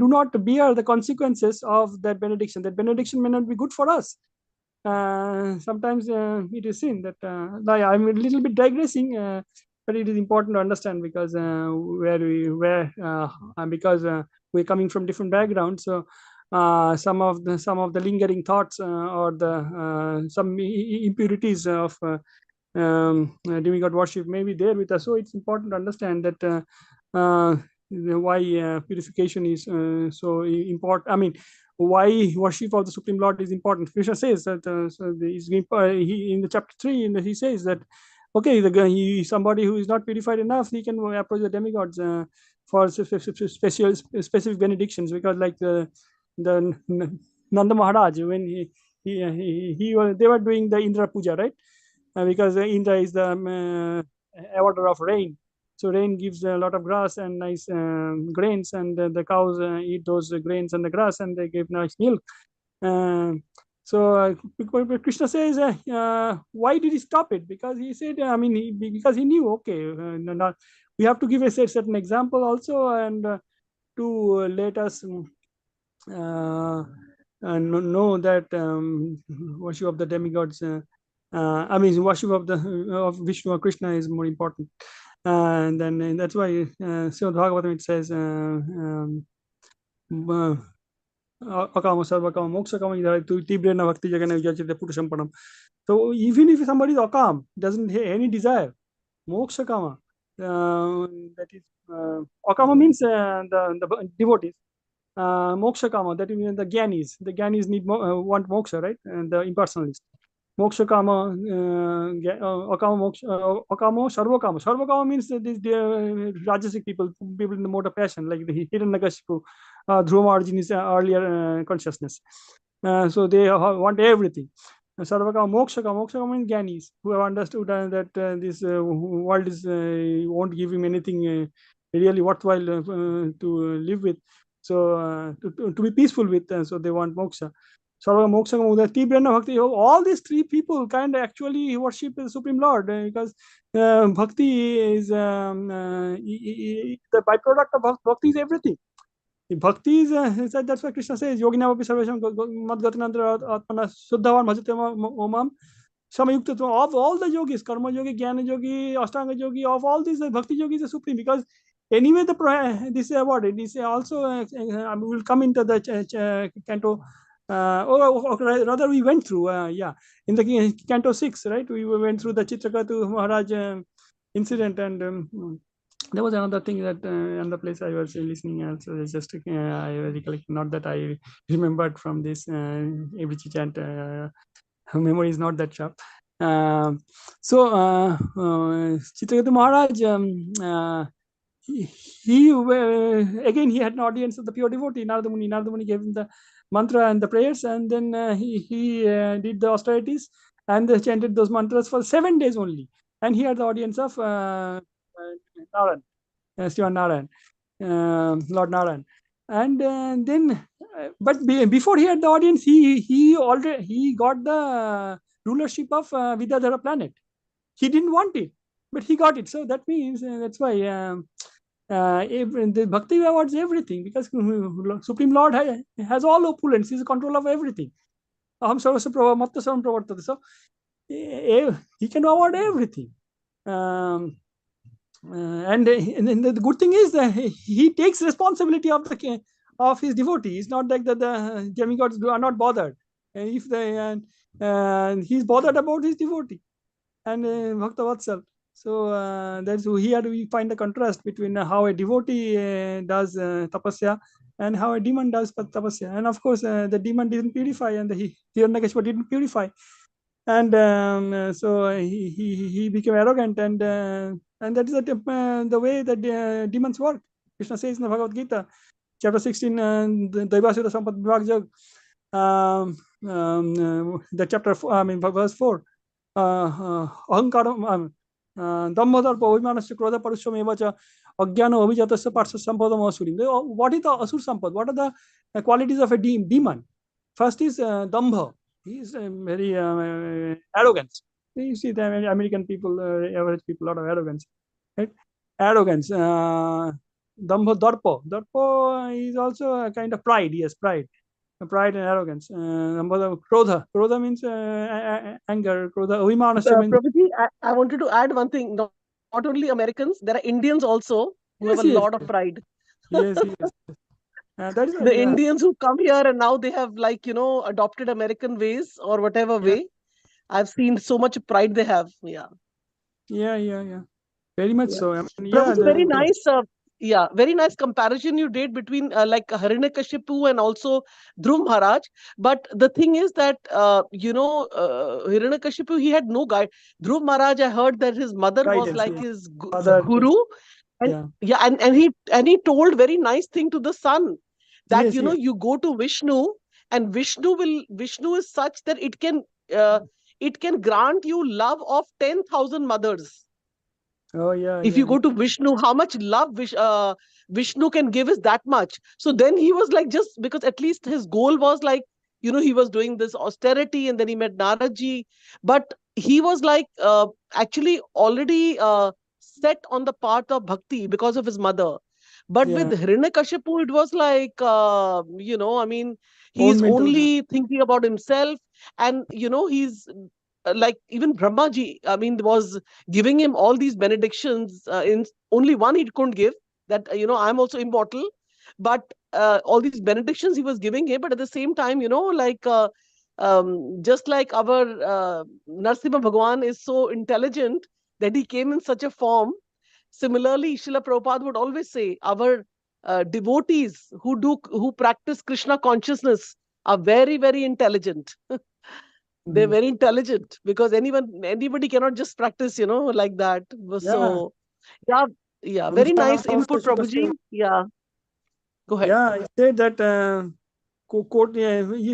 do not bear the consequences of that benediction. That benediction may not be good for us. Sometimes it is seen that I'm a little bit digressing, but it is important to understand because because we're coming from different backgrounds. So some of the lingering thoughts or the some impurities of demigod worship may be there with us. So it's important to understand that why purification is so important. I mean, why worship of the Supreme Lord is important. Krishna says that in the chapter 3, he says that okay, somebody who is not purified enough, he can approach the demigods. for specific benedictions, because like the Nanda Maharaj, when they were doing the Indra Puja, right? Because Indra is the awarder of rain. So rain gives a lot of grass and nice grains, and the cows eat those grains and the grass, and they give nice milk. So Krishna says, why did he stop it? Because he said, because he knew, okay, we have to give a certain example also, and to let us know that worship of the demigods, worship of Vishnu or Krishna is more important. And then that's why Srimad Bhagavatam, it says, akama sarvakama mokshakama tibrena bhakti jagana vijachite purusham padam. So even if somebody is akam, doesn't have any desire, mokshakama, that is akama means the devotees. Mokshakama, that means the gyanis. The gyanis need want moksha, right? And the impersonalists. Mokshakama, akama, moksha, akama, sarvakama. Sarvakama means these rajasic people in the mode of passion, like the Hiranyakashipu, Dhruva Arjun is earlier consciousness. So they want everything. Sarvakama, mokshakama means gyanis, who have understood that this world is won't give him anything really worthwhile to live with. So to be peaceful with, so they want moksha. Sarva moksha tibrena bhakti. All these three people kind of actually worship the Supreme Lord, because bhakti is the byproduct of bhakti is everything. Bhakti is that's why Krishna says, Yogina vapi sarvesham madgatinandra atmana suddhavan bhajate omam samayukta. Of all the yogis, karma yogi, jnana yogi, ashtanga yogi, of all these, bhakti yogi is the supreme, because anyway this award, it is also will come into the canto, or rather we went through in the canto 6, right? We went through the Chitrakatu Maharaj incident, and there was another thing that another place I was listening also. It's just I recollect, not that I remembered from this every chant. Memory is not that sharp. So Chitrakatu Maharaj, he again he had an audience of the pure devotee, Narada Muni. Narada Muni gave him the mantra and the prayers, and then he did the austerities and chanted those mantras for 7 days only. And he had the audience of Narayan, Sriman Narayan, Lord Narayan. And then, but before he had the audience, he got the rulership of Vidyadhara planet. He didn't want it, but he got it. So that means that's why the Bhakti awards everything, because Supreme Lord has all opulence. He's in control of everything. Aham sarvasya prabha matta sarvam pravartata. So he can award everything. And the good thing is that he takes responsibility of his devotees. It's not like that the demigods are not bothered. If they he's bothered about his devotee and Bhakta Vatsal. So that's here we find the contrast between how a devotee does tapasya and how a demon does tapasya. And of course, the demon didn't purify, and the Hiranyakashipu didn't purify, and so he became arrogant, and that is the way that demons work. Krishna says in the Bhagavad Gita, chapter 16, Daivasura Sampat Vibhag Jag, the chapter 4, verse 4. Ahankara Dhammadharpa Abhimanasya Krodha Parushamevacha Ajnana Abhijatasya Parsha Sampadam Asurim. What is the Asur Sampad? What are the qualities of a demon? First is Dambha. He is very arrogance. You see the American people, average people, a lot of arrogance. Right? Arrogance. Dambha Darpa. Darpa is also a kind of pride. Yes, pride. Pride and arrogance. Krodha. Krodha means anger. Krodha. Abhimanasya means... Prabhuji, I wanted to add one thing. Not only Americans, there are Indians also who have a lot of pride. Yes. That is the Indians who come here and now they have adopted American ways or whatever way. I've seen so much pride they have. Yeah. Very much so. Very nice. Very nice comparison you did between like Hiranyakashipu and also Dhruv Maharaj. But the thing is that Hiranyakashipu, he had no guide. Dhruv Maharaj, I heard that his mother was like his guru, And he told very nice thing to the son, that Yes, yes. you go to Vishnu, and Vishnu is such that it can grant you love of 10,000 mothers. Oh, yeah, If yeah. you go to Vishnu, how much love Vishnu can give is that much. So then he was like, just because at least his goal was like, he was doing this austerity, and then he met Naraji. But he was like actually already set on the path of bhakti because of his mother. But Yeah. with Hiranyakashipu, it was like, I mean, Own he's mental. only thinking about himself. And, he's like, even Brahmaji, I mean, was giving him all these benedictions. In only one he couldn't give, that I'm also immortal. But all these benedictions he was giving him. But at the same time, like just like our Narsimha Bhagwan is so intelligent that he came in such a form. Similarly, Srila Prabhupada would always say, our devotees who practice Krishna consciousness are very, very intelligent. They're very intelligent, because anybody cannot just practice, like that. So yeah, very nice input, Prabhuji. Yeah, go ahead. Yeah, I said that quote,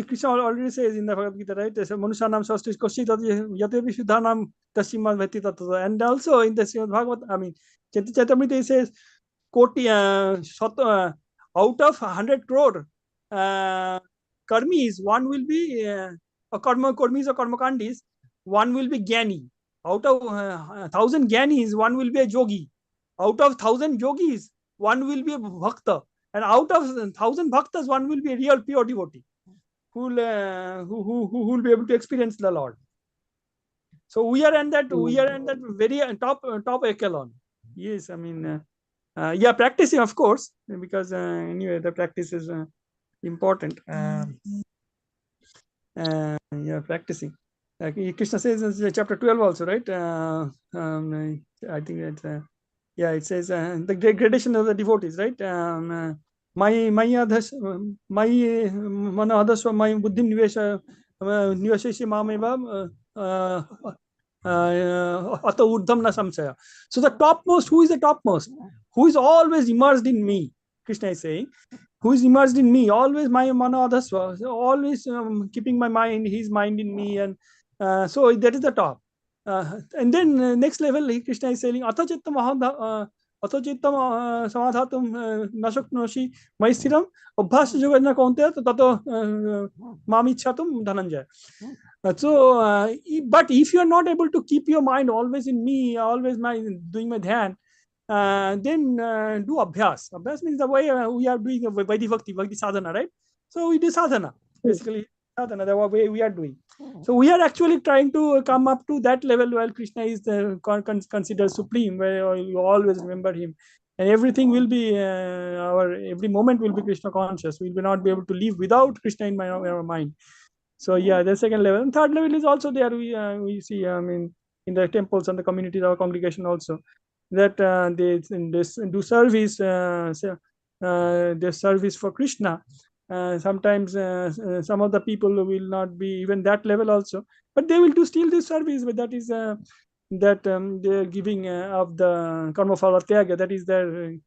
Krishna already says in the Bhagavad Gita, right? Manushanam Shastri Koshi Yatevi Shuddhanam Tashimal Bhati Tattva. And also in the Srimad Bhagavatam, I mean, Chaitamrita, he says, Koti, out of 100 crore karmis, one will be karmis or karmakandis, one will be Gyani. Out of 1,000 Gyanis, one will be a yogi. Out of 1,000 yogis, one will be a bhakta. And out of 1,000 bhaktas, one will be a real pure devotee who will be able to experience the Lord. So we are in that very top echelon. Yes, I mean, practicing, of course, because anyway, the practice is important. Practicing. Krishna says in chapter 12 also, right? I think that it says the gradation of the devotees, right? My buddhim nivesha mameva ata urdham na samsaya. So the topmost, who is the topmost? Who is always immersed in me? Krishna is saying, who is immersed in me, always my mana adhasva, always keeping my mind, his mind in me, and so that is the top. And then next level, Krishna is saying, Atha chittam samadhatum nashaknoshi maisthiram abhas yoga kaunteya tato mamichatum dhananjaya. So, but if you are not able to keep your mind always in me, always doing my dhyan, then do abhyas. Abhyas means the way we are doing Vaidhi Bhakti sadhana, right? So we do sadhana, basically sadhana, the way we are doing. So we are actually trying to come up to that level where Krishna is considered supreme, where you always remember him. And everything will be, every moment will be Krishna conscious. We will not be able to live without Krishna in our mind. So the second level. And third level is also there. We see, I mean, in the temples and the communities, our congregation also, that they do service, their service for Krishna. Sometimes some of the people will not be even that level also, but they will do still this service. But that is that they're giving of the karma phala tyaga. That is they're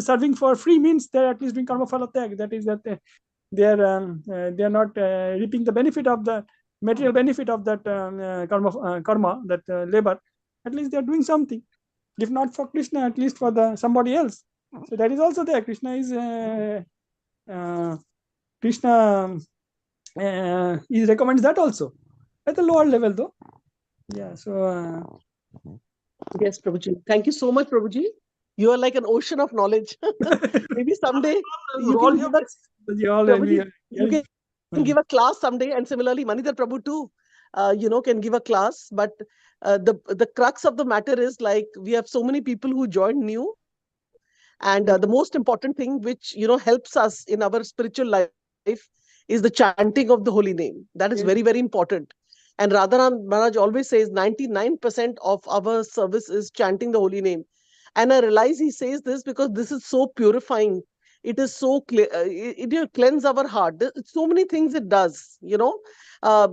serving for free, means they're at least doing karma phala tyaga. That is that they are not reaping the benefit of the material benefit of that karma, that labor. At least they are doing something, if not for Krishna, at least for the somebody else. So that is also there. Krishna is he recommends that also at the lower level, though. So Yes, Prabhuji. Thank you so much, Prabhuji. You are like an ocean of knowledge. Maybe someday you can give us, Prabhuji, you can give a class someday, and similarly, Manidhar Prabhu too, can give a class. But the crux of the matter is, like, we have so many people who join new, and the most important thing which helps us in our spiritual life is the chanting of the holy name. That is very, very important. And Radharam Maharaj always says 99% of our service is chanting the holy name. And I realize he says this because this is so purifying. It is so clear. It cleanses our heart. So many things it does. I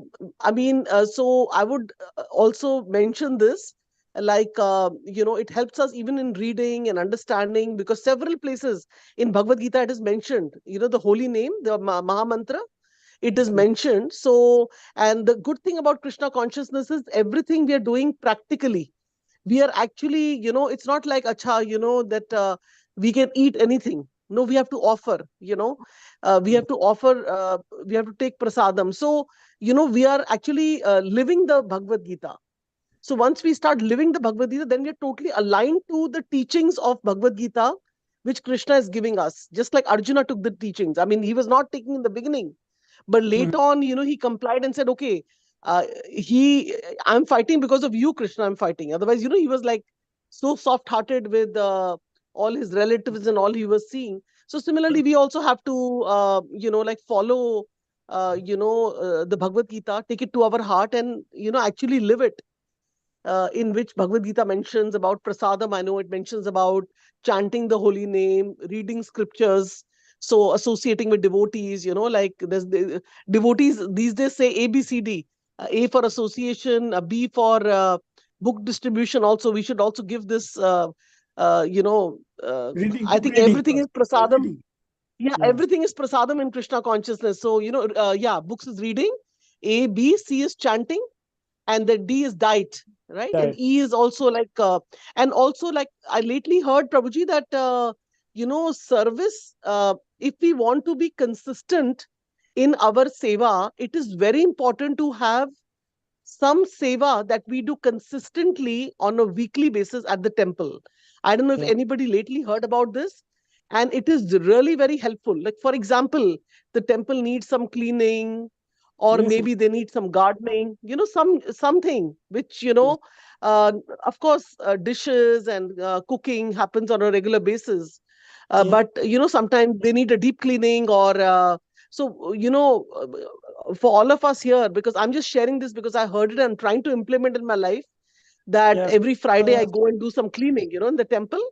mean, so I would also mention this, like it helps us even in reading and understanding, because several places in Bhagavad Gita it is mentioned, the holy name, the Maha Mantra, it is mentioned. So, and the good thing about Krishna consciousness is everything we are doing practically. We are actually, it's not like, acha, that we can eat anything. No, we have to offer, we have to offer, we have to take prasadam. So, we are actually living the Bhagavad Gita. So once we start living the Bhagavad Gita, then we are totally aligned to the teachings of Bhagavad Gita, which Krishna is giving us. Just like Arjuna took the teachings. I mean, he was not taking in the beginning, but later on, he complied and said, okay, I'm fighting because of you, Krishna, I'm fighting. Otherwise, he was like so soft-hearted with all his relatives and all he was seeing. So similarly, we also have to, like follow, the Bhagavad Gita, take it to our heart and, actually live it. In which Bhagavad Gita mentions about prasadam. I know it mentions about chanting the holy name, reading scriptures, so associating with devotees, like there's devotees these days say A, B, C, D. A for association, B for book distribution. Also, we should also give this, Reading, I book think reading. everything is prasadam. Reading. Yeah, Yeah. everything is prasadam in Krishna consciousness. So, books is reading, A, B, C is chanting, and the D is diet, right? And Diet. E is also like, and also like I lately heard, Prabhuji, that, service, if we want to be consistent in our seva, it is very important to have some seva that we do consistently on a weekly basis at the temple. I don't know if Yeah. anybody lately heard about this. And it is really very helpful. Like, for example, the temple needs some cleaning, or Yes, maybe they need some gardening, something which, uh, of course, dishes and cooking happens on a regular basis. Yeah. But, sometimes they need a deep cleaning, or so, for all of us here, because I'm just sharing this because I heard it and I'm trying to implement in my life, that Yes. every Friday I go and do some cleaning, in the temple,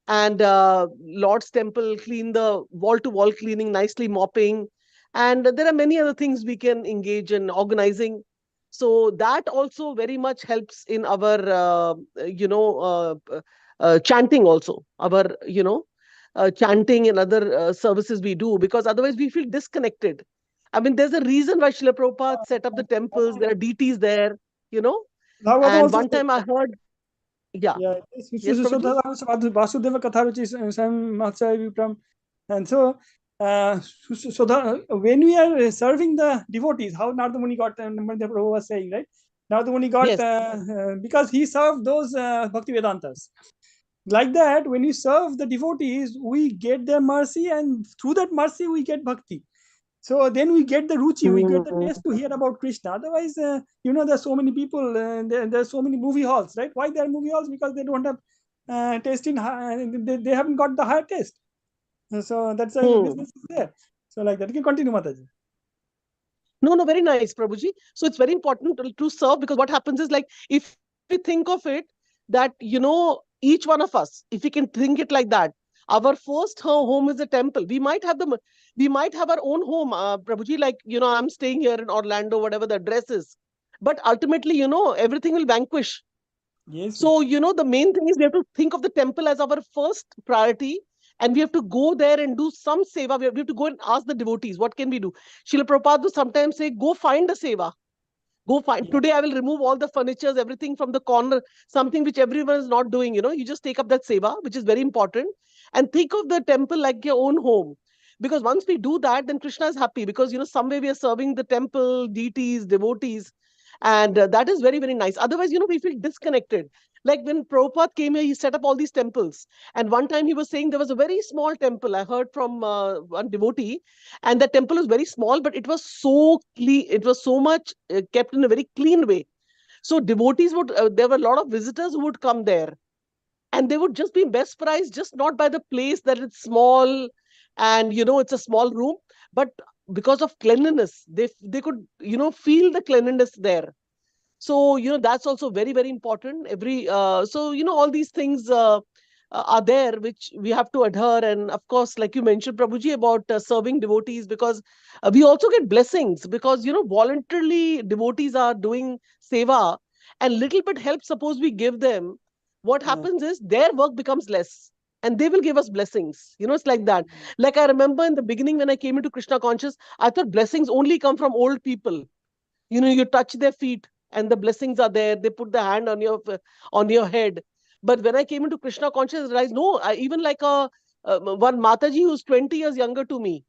and Lord's temple, clean the wall to wall cleaning, nicely mopping. And there are many other things we can engage in organizing. So that also very much helps in our, chanting also, our, chanting and other services we do, because otherwise we feel disconnected. I mean, there's a reason why Srila Prabhupada set up the temples. There are deities there, Bhagavatam and also one says time I that. heard, yeah. Yeah, Yes, so Prabhuji? Vasudeva Katha, which is some Matsya. And so, when we are serving the devotees, how Narada Muni got, Nanda Prabhu was saying, right? Narada Muni got, Yes. because he served those Bhakti Vedantas. Like that, when you serve the devotees, we get their mercy, and through that mercy, we get bhakti. So then we get the ruchi, we get the taste to hear about Krishna. Otherwise, there's so many people, there's so many movie halls, right? Why there are movie halls? Because they don't have taste in, they haven't got the higher taste. So that's why the business is there. So like that, you can continue, Mataji. No, very nice, Prabhuji. So it's very important to serve, because what happens is, like, if we think of it, that, each one of us, if we can think it like that, our first home is a temple. We might have our own home, Prabhuji, like, I'm staying here in Orlando, whatever the address is. But ultimately, everything will vanquish. Yes. So, the main thing is we have to think of the temple as our first priority, and we have to go there and do some seva. We have to go and ask the devotees, what can we do? Srila Prabhupada would sometimes say, go find a seva. Go find. Yeah. Today, I will remove all the furnitures, everything from the corner, something which everyone is not doing. You just take up that seva, which is very important, and think of the temple like your own home. Because once we do that, then Krishna is happy, because, some way we are serving the temple, deities, devotees. And that is very, very nice. Otherwise, we feel disconnected. Like when Prabhupada came here, he set up all these temples. And one time he was saying there was a very small temple. I heard from one devotee, and the temple was very small, but it was so clean. It was so much kept in a very clean way. So devotees there were a lot of visitors who would come there, and they would just be mesmerized, just not by the place that it's small and, it's a small room, but because of cleanliness. They could, feel the cleanliness there. So, that's also very, very important. So, all these things are there, which we have to adhere. And of course, like you mentioned, Prabhuji, about serving devotees, because we also get blessings, because, voluntarily devotees are doing seva, and little bit help, suppose we give them, what Yeah. happens is their work becomes less and they will give us blessings. It's like that. Like I remember in the beginning when I came into Krishna conscious, I thought blessings only come from old people. You touch their feet and the blessings are there. They put the hand on your head. But when I came into Krishna consciousness, I realized, no, even like one Mataji who's 20 years younger to me,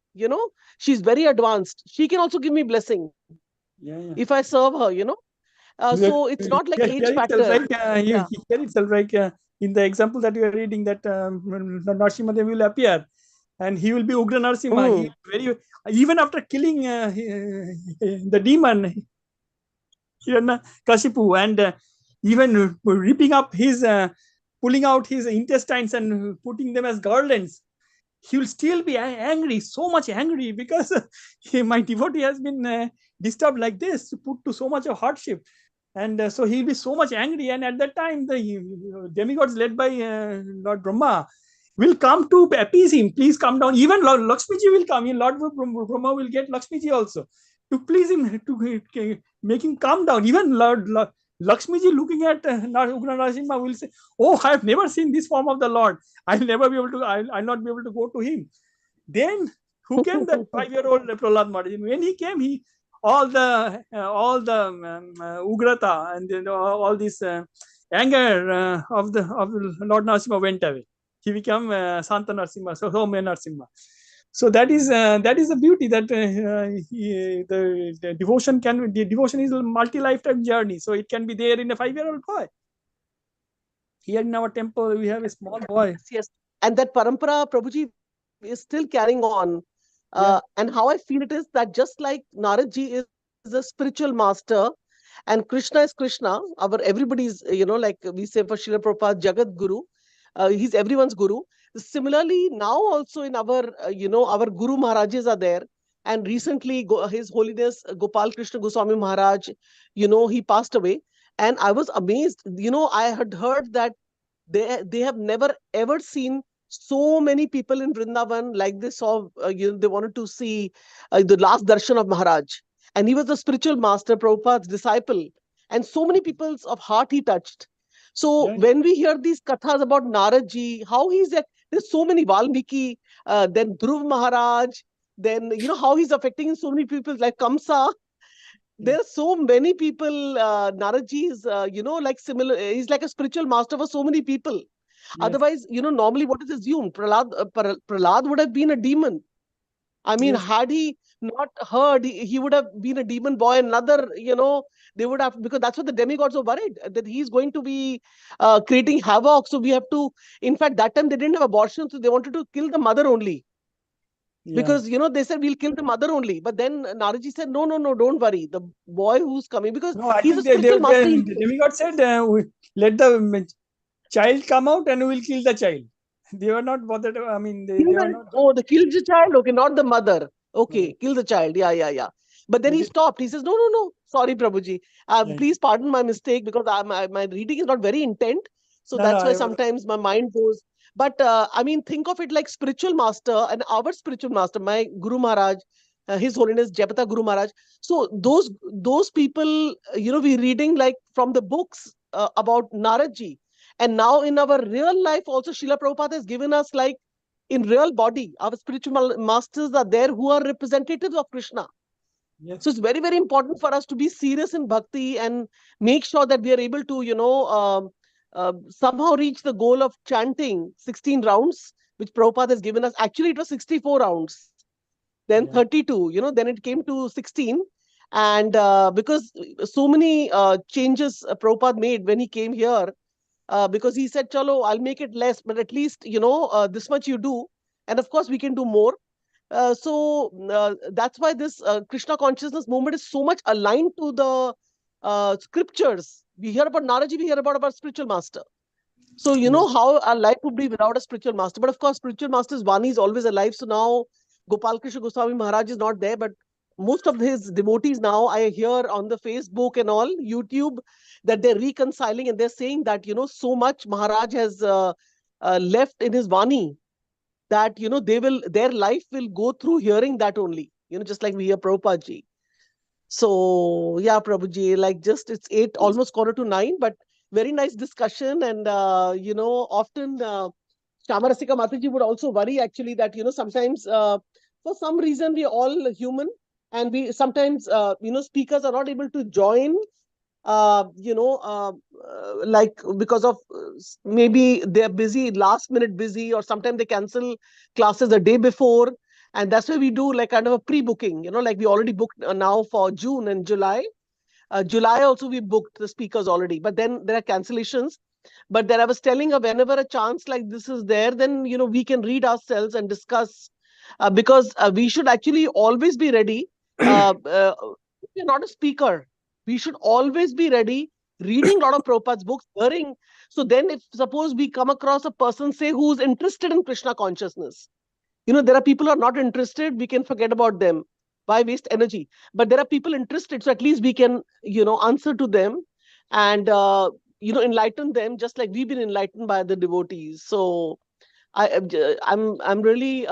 she's very advanced. She can also give me blessing Yeah, yeah. if I serve her. So it's not like age Here itself, factor. like Yeah. here itself, like in the example that you are reading, that Narasimha will appear, and he will be Ugra Narasimha. He very, even after killing the demon Kashipu, and even ripping up his, pulling out his intestines and putting them as garlands, he will still be angry, so much angry, because my devotee has been disturbed like this, put to so much of hardship. And so he'll be so much angry. And at that time, the demigods led by Lord Brahma will come to appease him. Please come down. Even Lord Lakshmiji will come in. Lord Brahma will get Lakshmiji also to please him, to make him calm down. Even Lord Lakshmiji looking at Ugra Narasimha will say, "Oh, I have never seen this form of the Lord. I'll never be able to. I'll not be able to go to him." Then who came? That 5-year-old Prahlad Maharaj. When he came, all the ugrata and all this anger of Lord Narasimha went away. He became Santa Narasimha, so Home Narasimha. So that is the beauty, that the devotion is a multi-lifetime journey. So it can be there in a 5-year-old boy. Here in our temple, we have a small boy. Yes. And that parampara, Prabhuji, is still carrying on. And how I feel it is that just like Naradji is a spiritual master and Krishna is Krishna, everybody's, like we say for Srila Prabhupada, Jagat Guru, he's everyone's Guru. Similarly, now also in our, our Guru Maharajas are there. And recently, His Holiness Gopal Krishna Goswami Maharaj, he passed away. And I was amazed. I had heard that they have never ever seen so many people in Vrindavan like they saw. They wanted to see the last darshan of Maharaj, and he was the spiritual master, Prabhupada's disciple, and so many people's of heart he touched. So when we hear these kathas about Naradji, how he's there's so many Valmiki, then Dhruv Maharaj, then how he's affecting so many people like Kamsa. There are so many people. Naradji is, like similar. He's like a spiritual master for so many people. Otherwise, normally what is assumed? Prahlad would have been a demon. I mean, had he not heard, he would have been a demon boy. Another, they would have, because that's what the demigods were worried, that he's going to be creating havoc. So we have to, in fact, that time they didn't have abortion, so they wanted to kill the mother only. Because, they said, we'll kill the mother only. But then Naradji said, no, don't worry. The boy who's coming, because he's a spiritual master. The demigod said, let the child come out and we'll kill the child. They were not bothered. I mean, they were not. Oh, the kill the child? Okay, not the mother. Okay, kill the child. Yeah. But then he stopped. He says, no. Sorry, Prabhuji. Please pardon my mistake, because my reading is not very intent. So that's why sometimes my mind goes. But I mean, think of it like spiritual master and our spiritual master, my Guru Maharaj, His Holiness Japata Guru Maharaj. So those people, we're reading like from the books about Naradji. And now in our real life also, Srila Prabhupada has given us like in real body, our spiritual masters are there who are representatives of Krishna. So it's very, very important for us to be serious in bhakti and make sure that we are able to, somehow reach the goal of chanting 16 rounds, which Prabhupada has given us. Actually, it was 64 rounds, then 32, then it came to 16. And because so many changes Prabhupada made when he came here, because he said, chalo, I'll make it less, but at least, this much you do. And of course, we can do more. So that's why this Krishna consciousness movement is so much aligned to the scriptures. We hear about Naradji, we hear about our spiritual master. So, how our life would be without a spiritual master. But of course, spiritual master's Vani is always alive. So now Gopal Krishna Goswami Maharaj is not there, but most of his devotees now, I hear on the Facebook and all, YouTube, that they're reconciling and they're saying that, so much Maharaj has left in his Vani, that, their life will go through hearing that only, just like we hear Prabhupada ji. So yeah, Prabhuji, like just it's 8, almost 8:45, but very nice discussion. And often Shamarasika Mataji would also worry actually that sometimes for some reason we are all human, and we sometimes speakers are not able to join, like because of maybe they're busy, last minute busy, or sometimes they cancel classes a day before. And that's why we do like kind of a pre-booking, like we already booked now for June and July. July also we booked the speakers already, but then there are cancellations. But then I was telling her, whenever a chance like this is there, then we can read ourselves and discuss, because we should actually always be ready. If you're not a speaker, we should always be ready, reading a lot of Prabhupada's books, hearing. So then, if suppose we come across a person, say, who's interested in Krishna consciousness, there are people who are not interested, we can forget about them. Why waste energy? But there are people interested, so at least we can answer to them, and enlighten them, just like we've been enlightened by the devotees. So I'm really,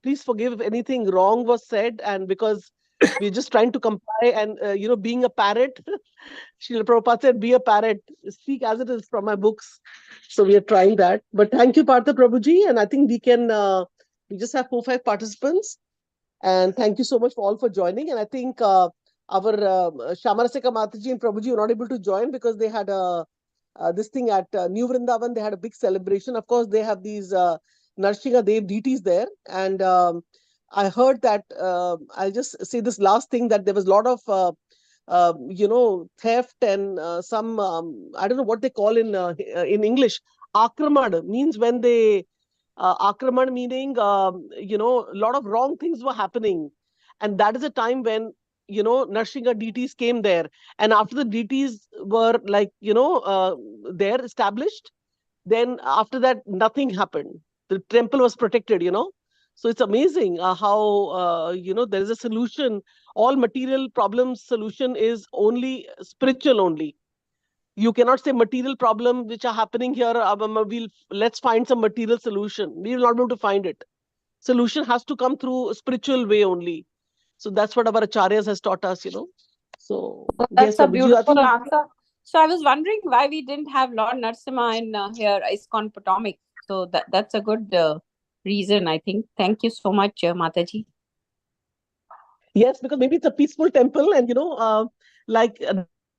please forgive if anything wrong was said, and because we're just trying to comply, and being a parrot. Srila Prabhupada said, be a parrot, speak as it is from my books. So we are trying that. But thank you, Partha Prabhuji, and I think we just have 4-5 participants. And thank you so much for all for joining. And I think our Shamarasika Mataji and Prabhuji were not able to join because they had this thing at New Vrindavan. They had a big celebration. Of course, they have these Narsinga Dev deities there. And I heard that, I'll just say this last thing, that there was a lot of theft and some, I don't know what they call in English. Akraman means when they, Akraman meaning, a lot of wrong things were happening. And that is a time when, Narsingha deities came there. And after the deities were like, there established, then after that, nothing happened. The temple was protected. So it's amazing how, there is a solution. All material problems solution is only spiritual only. You cannot say material problem which are happening here, let's find some material solution. We will not be able to find it. Solution has to come through a spiritual way only. So that's what our acharyas has taught us. So That's yes, a Prabhuji, I beautiful think answer. So I was wondering why we didn't have Lord Narasimha in here, ISKCON Potomac. So that's a good reason, I think. Thank you so much, Mataji. yes, because maybe it's a peaceful temple, and like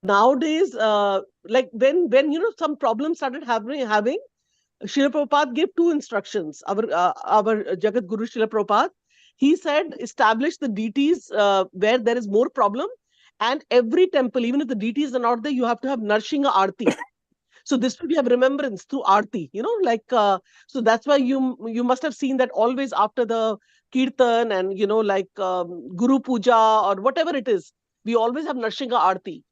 nowadays, like when some problems started having, Srila Prabhupada gave 2 instructions. Our Jagat Guru Srila Prabhupada, he said, establish the deities where there is more problem, and every temple, even if the deities are not there, you have to have Narsingha Aarti. So this will be a remembrance through Aarti, so that's why you must have seen that always after the Kirtan and, like Guru Puja or whatever it is, we always have Narsingha Aarti.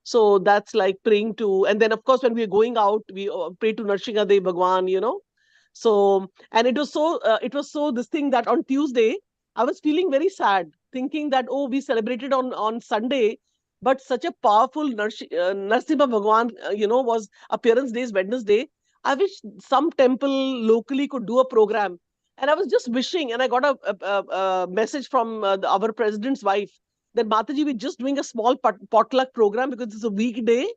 So that's like praying to, and then of course, when we're going out, we pray to Narsingha Dev Bhagwan. So, and it was so this thing that on Tuesday, I was feeling very sad, thinking that, oh, we celebrated on Sunday, but such a powerful Narsimha Bhagwan, was appearance days Wednesday. I wish some temple locally could do a program. And I was just wishing, and I got a message from our president's wife that, Mataji, we're just doing a small potluck program because it's a weekday,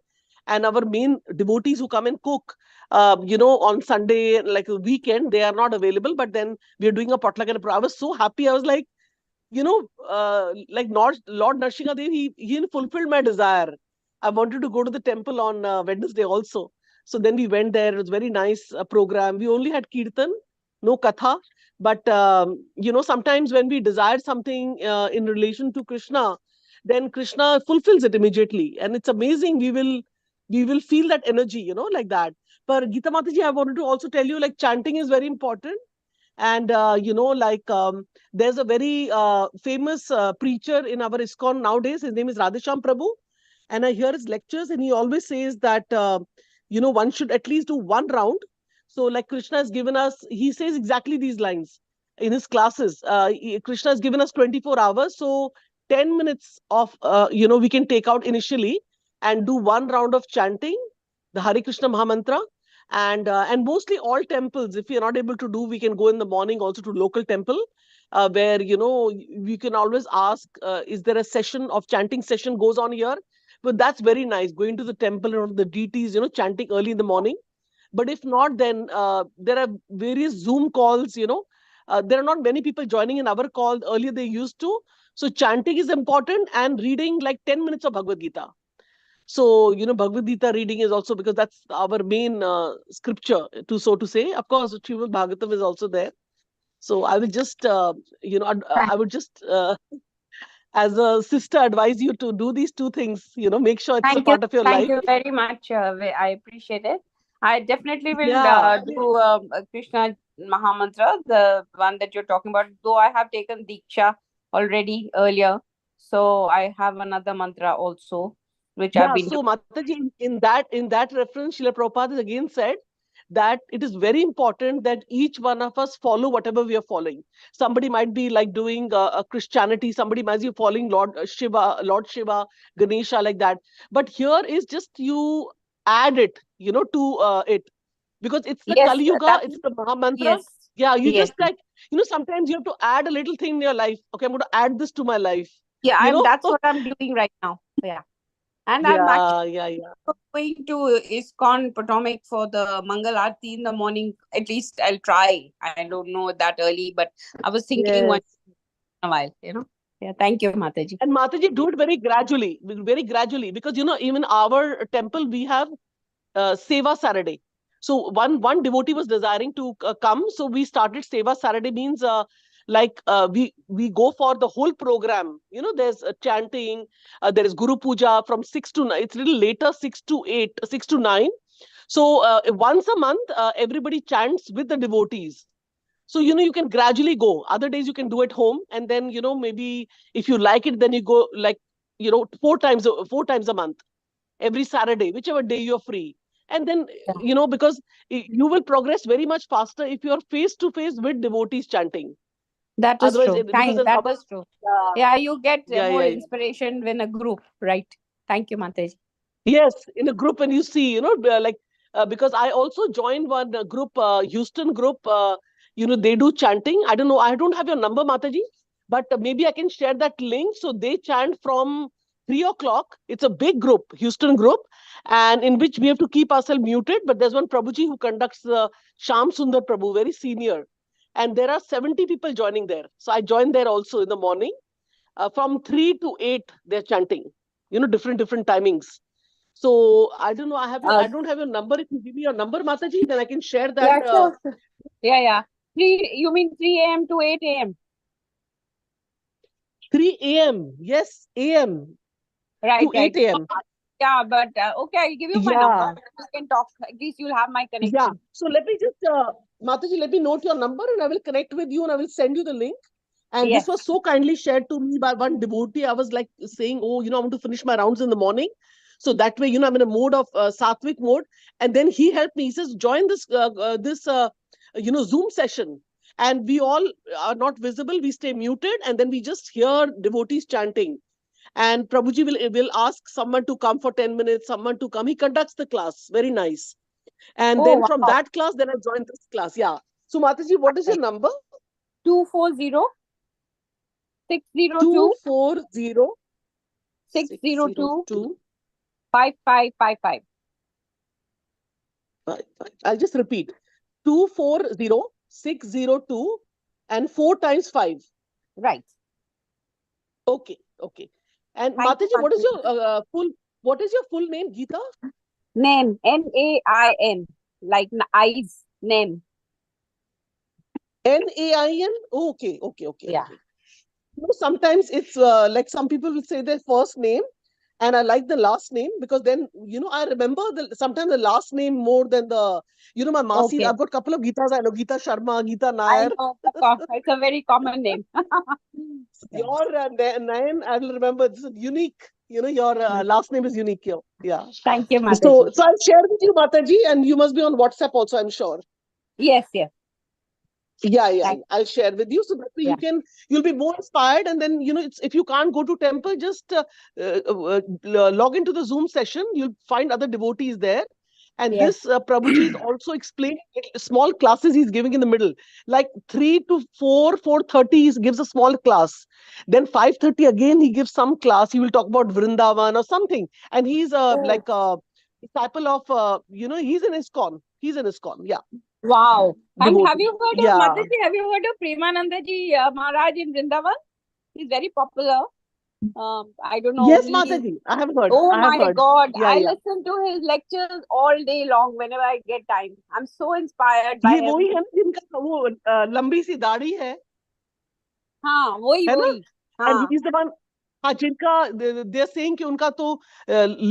and our main devotees who come and cook, on Sunday, like a weekend, they are not available. But then we're doing a potluck, and I was so happy. I was like, like Lord Narsingha Dev, he fulfilled my desire. I wanted to go to the temple on Wednesday also. So then we went there. It was very nice program. We only had kirtan, no katha. But sometimes when we desire something in relation to Krishna, then Krishna fulfills it immediately, and it's amazing. We will feel that energy, like that. But Geeta Mataji, I wanted to also tell you, like, chanting is very important. And like, there's a very famous preacher in our ISKCON nowadays. His name is Radhesham Prabhu, and I hear his lectures, and he always says that one should at least do one round. So like Krishna has given us, he says exactly these lines in his classes. Krishna has given us 24 hours, so 10 minutes of we can take out initially and do one round of chanting the Hare Krishna Mahamantra. And mostly all temples, if we are not able to do, we can go in the morning also to local temple, where, you can always ask, is there a session of chanting session goes on here? But that's very nice, going to the temple or the deities, chanting early in the morning. But if not, then there are various Zoom calls, there are not many people joining in our call. Earlier they used to. So chanting is important, and reading like 10 minutes of Bhagavad Gita. So, Bhagavad Gita reading is also, because that's our main scripture, so to say. Of course, Srimad Bhagavatam is also there. So I will just, I would just, as a sister, advise you to do these two things, make sure it's a Thank you. part of your Thank life. you very much. I appreciate it. I definitely will Yeah. do Krishna Mahamantra, the one that you're talking about, though I have taken Diksha already earlier. So I have another mantra also, which I've Yeah, been so doing. Mataji, in that reference, Srila Prabhupada has again said that it is very important that each one of us follow whatever we are following. Somebody might be like doing a Christianity, somebody might be following Lord Shiva, Ganesha, like that. But here is just you add it, to it, because it's the Yes, Kali Yuga, that it's the Mahamantra. yes. Yeah, you Yes. just like, sometimes you have to add a little thing in your life. Okay, I'm going to add this to my life. Yeah, that's what I'm doing right now. Yeah. And I'm actually Yeah. going to ISKCON Potomac for the Mangal Aarti in the morning. At least I'll try. I don't know that early, but I was thinking once Yes. in a while, Yeah, thank you, Mataji. And Mataji, do it very gradually, because even our temple, we have Seva Saturday. So one devotee was desiring to come, so we started Seva Saturday. Means we go for the whole program. There's chanting, there is Guru Puja from 6 to 9. It's a little later, 6 to 8, 6 to 9. So once a month, everybody chants with the devotees. So, you can gradually go. Other days you can do at home. And then, maybe if you like it, then you go like, 4 times a month, every Saturday, whichever day you're free. And then, because you will progress very much faster if you're face to face with devotees chanting. That is Otherwise, true. because in That our, is true. Yeah, you get more yeah. inspiration when a group, right? Thank you, Mataji. Yes, in a group, and you see, because I also joined one group, Houston group, they do chanting. I don't know, I don't have your number, Mataji, but maybe I can share that link. So they chant from 3 o'clock. It's a big group, Houston group, and in which we have to keep ourselves muted. But there's one Prabhuji who conducts the Sham Sundar Prabhu, very senior. And there are 70 people joining there. So I joined there also in the morning. From 3 to 8, they're chanting, different timings. So I don't know. I don't have your number. If you give me your number, Mataji, then I can share that. Yeah, sure. Yeah. You mean 3 a.m. to 8 a.m.? 3 a.m. Yes, a.m. Right. to 8 a.m. Yeah, but okay, I'll give you my number. You can talk. At least you'll have my connection. Yeah. So let me just, Mataji, let me note your number, and I will connect with you, and I will send you the link. And Yes. this was so kindly shared to me by one devotee. I was like saying, oh, I want to finish my rounds in the morning. So that way, I'm in a mode of sattvic mode. And then he helped me. He says, join this Zoom session. And we all are not visible. We stay muted. And then we just hear devotees chanting. And Prabhuji will ask someone to come for 10 minutes, someone to come. He conducts the class. Very nice. And then from that class, then I joined this class. Yeah. So Mataji, what is your number? 240 602 240 602 5555. I'll just repeat. 240 602 and 4 times 5. Right. Okay. And Thank you, Mataji, what is Mataji. your full name, Geeta? Name, Nain, like eyes, name. Nain? Okay. Yeah. Sometimes it's like some people will say their first name, and I like the last name, because then, I remember sometimes the last name more than the, my Masi. Okay. I've got a couple of Geetas. I know Geeta Sharma, Geeta I Nair. know. It's a very common name. Your Nayan, I will remember. This is unique. Your last name is unique here. Yeah. Thank you, Mataji. So I'll share with you, Mataji, and you must be on WhatsApp also, I'm sure. Yes. Yeah. I'll share with you, so that way Yeah. you'll be more inspired. And then, if you can't go to temple, just log into the Zoom session. You'll find other devotees there. And Yes. this Prabhuji is also explaining small classes he's giving in the middle, like 3 to 4, 4:30 he gives a small class. Then 5:30 again he gives some class. He will talk about Vrindavan or something. And he's like a disciple of, he's in ISKCON. He's in ISKCON. Yeah. Wow. And Devotee. have you heard of Yeah. Mataji? Have you heard of Premananda ji Maharaj in Vrindavan? He's very popular. I don't know. Yes, He- Mataji. I have heard. Oh I have my heard. God. Yeah, I yeah. listen to his lectures all day long whenever I get time. I'm so inspired by ये him. वही है ना जिनका वो लंबी सी दाढ़ी है हाँ, वही है ना? वही. And हाँ. he's the one, हाँ, जिनका they are saying कि उनका तो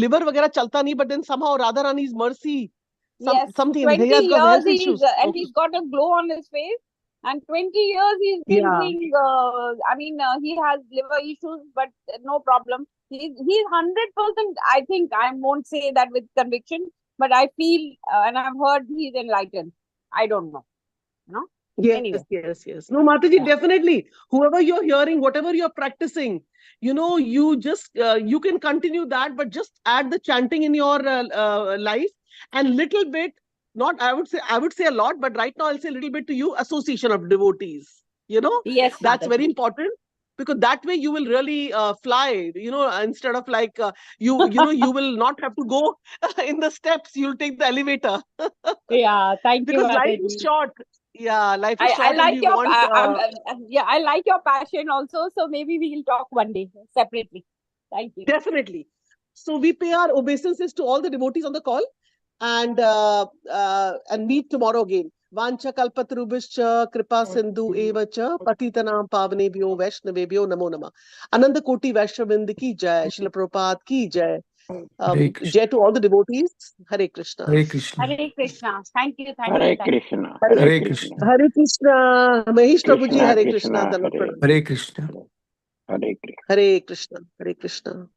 liver वगैरह चलता नहीं, but then somehow Radha Rani's mercy, Yes, something, 20 he has got years health he's, issues. and he's got a glow on his face. And 20 years he's been Yeah. doing, he has liver issues, but no problem. He's 100%, I think, I won't say that with conviction, but I feel, and I've heard he's enlightened. I don't know. No? Yes, Anyway. yes. No, Mataji, Yeah. definitely. Whoever you're hearing, whatever you're practicing, you just, you can continue that, but just add the chanting in your life and little bit, not, I would say a lot, but right now I'll say a little bit to you, association of devotees, Yes, that's very Mataji. important. Because that way you will really fly, instead of like, you will not have to go in the steps, you'll take the elevator. Yeah, thank you, Because life is Mataji. short. Yeah, life is I short and like we your, want... I like your passion also. So maybe we'll talk one day separately. Thank you. Definitely. So we pay our obeisances to all the devotees on the call and meet tomorrow again. Vancha kalpatarubhischa kripa sindhu evacha patitanam pavanebhyo vaishnavebhyo namo namah. Ananda Koti Vaishnavind ki jai. Srila Prabhupada ki jai. Hare Krishna. Jai to all the devotees. Hare Krishna. Hare Krishna. Hare Krishna. Thank you. Thank Hare you. Thank you. Krishna. Hare Krishna. Hare Krishna. Mahesh Prabhuji, Hare Krishna. Krishna, Dandavat Hare pranam. Hare Krishna. Hare Krishna. Hare Krishna. Hare Krishna.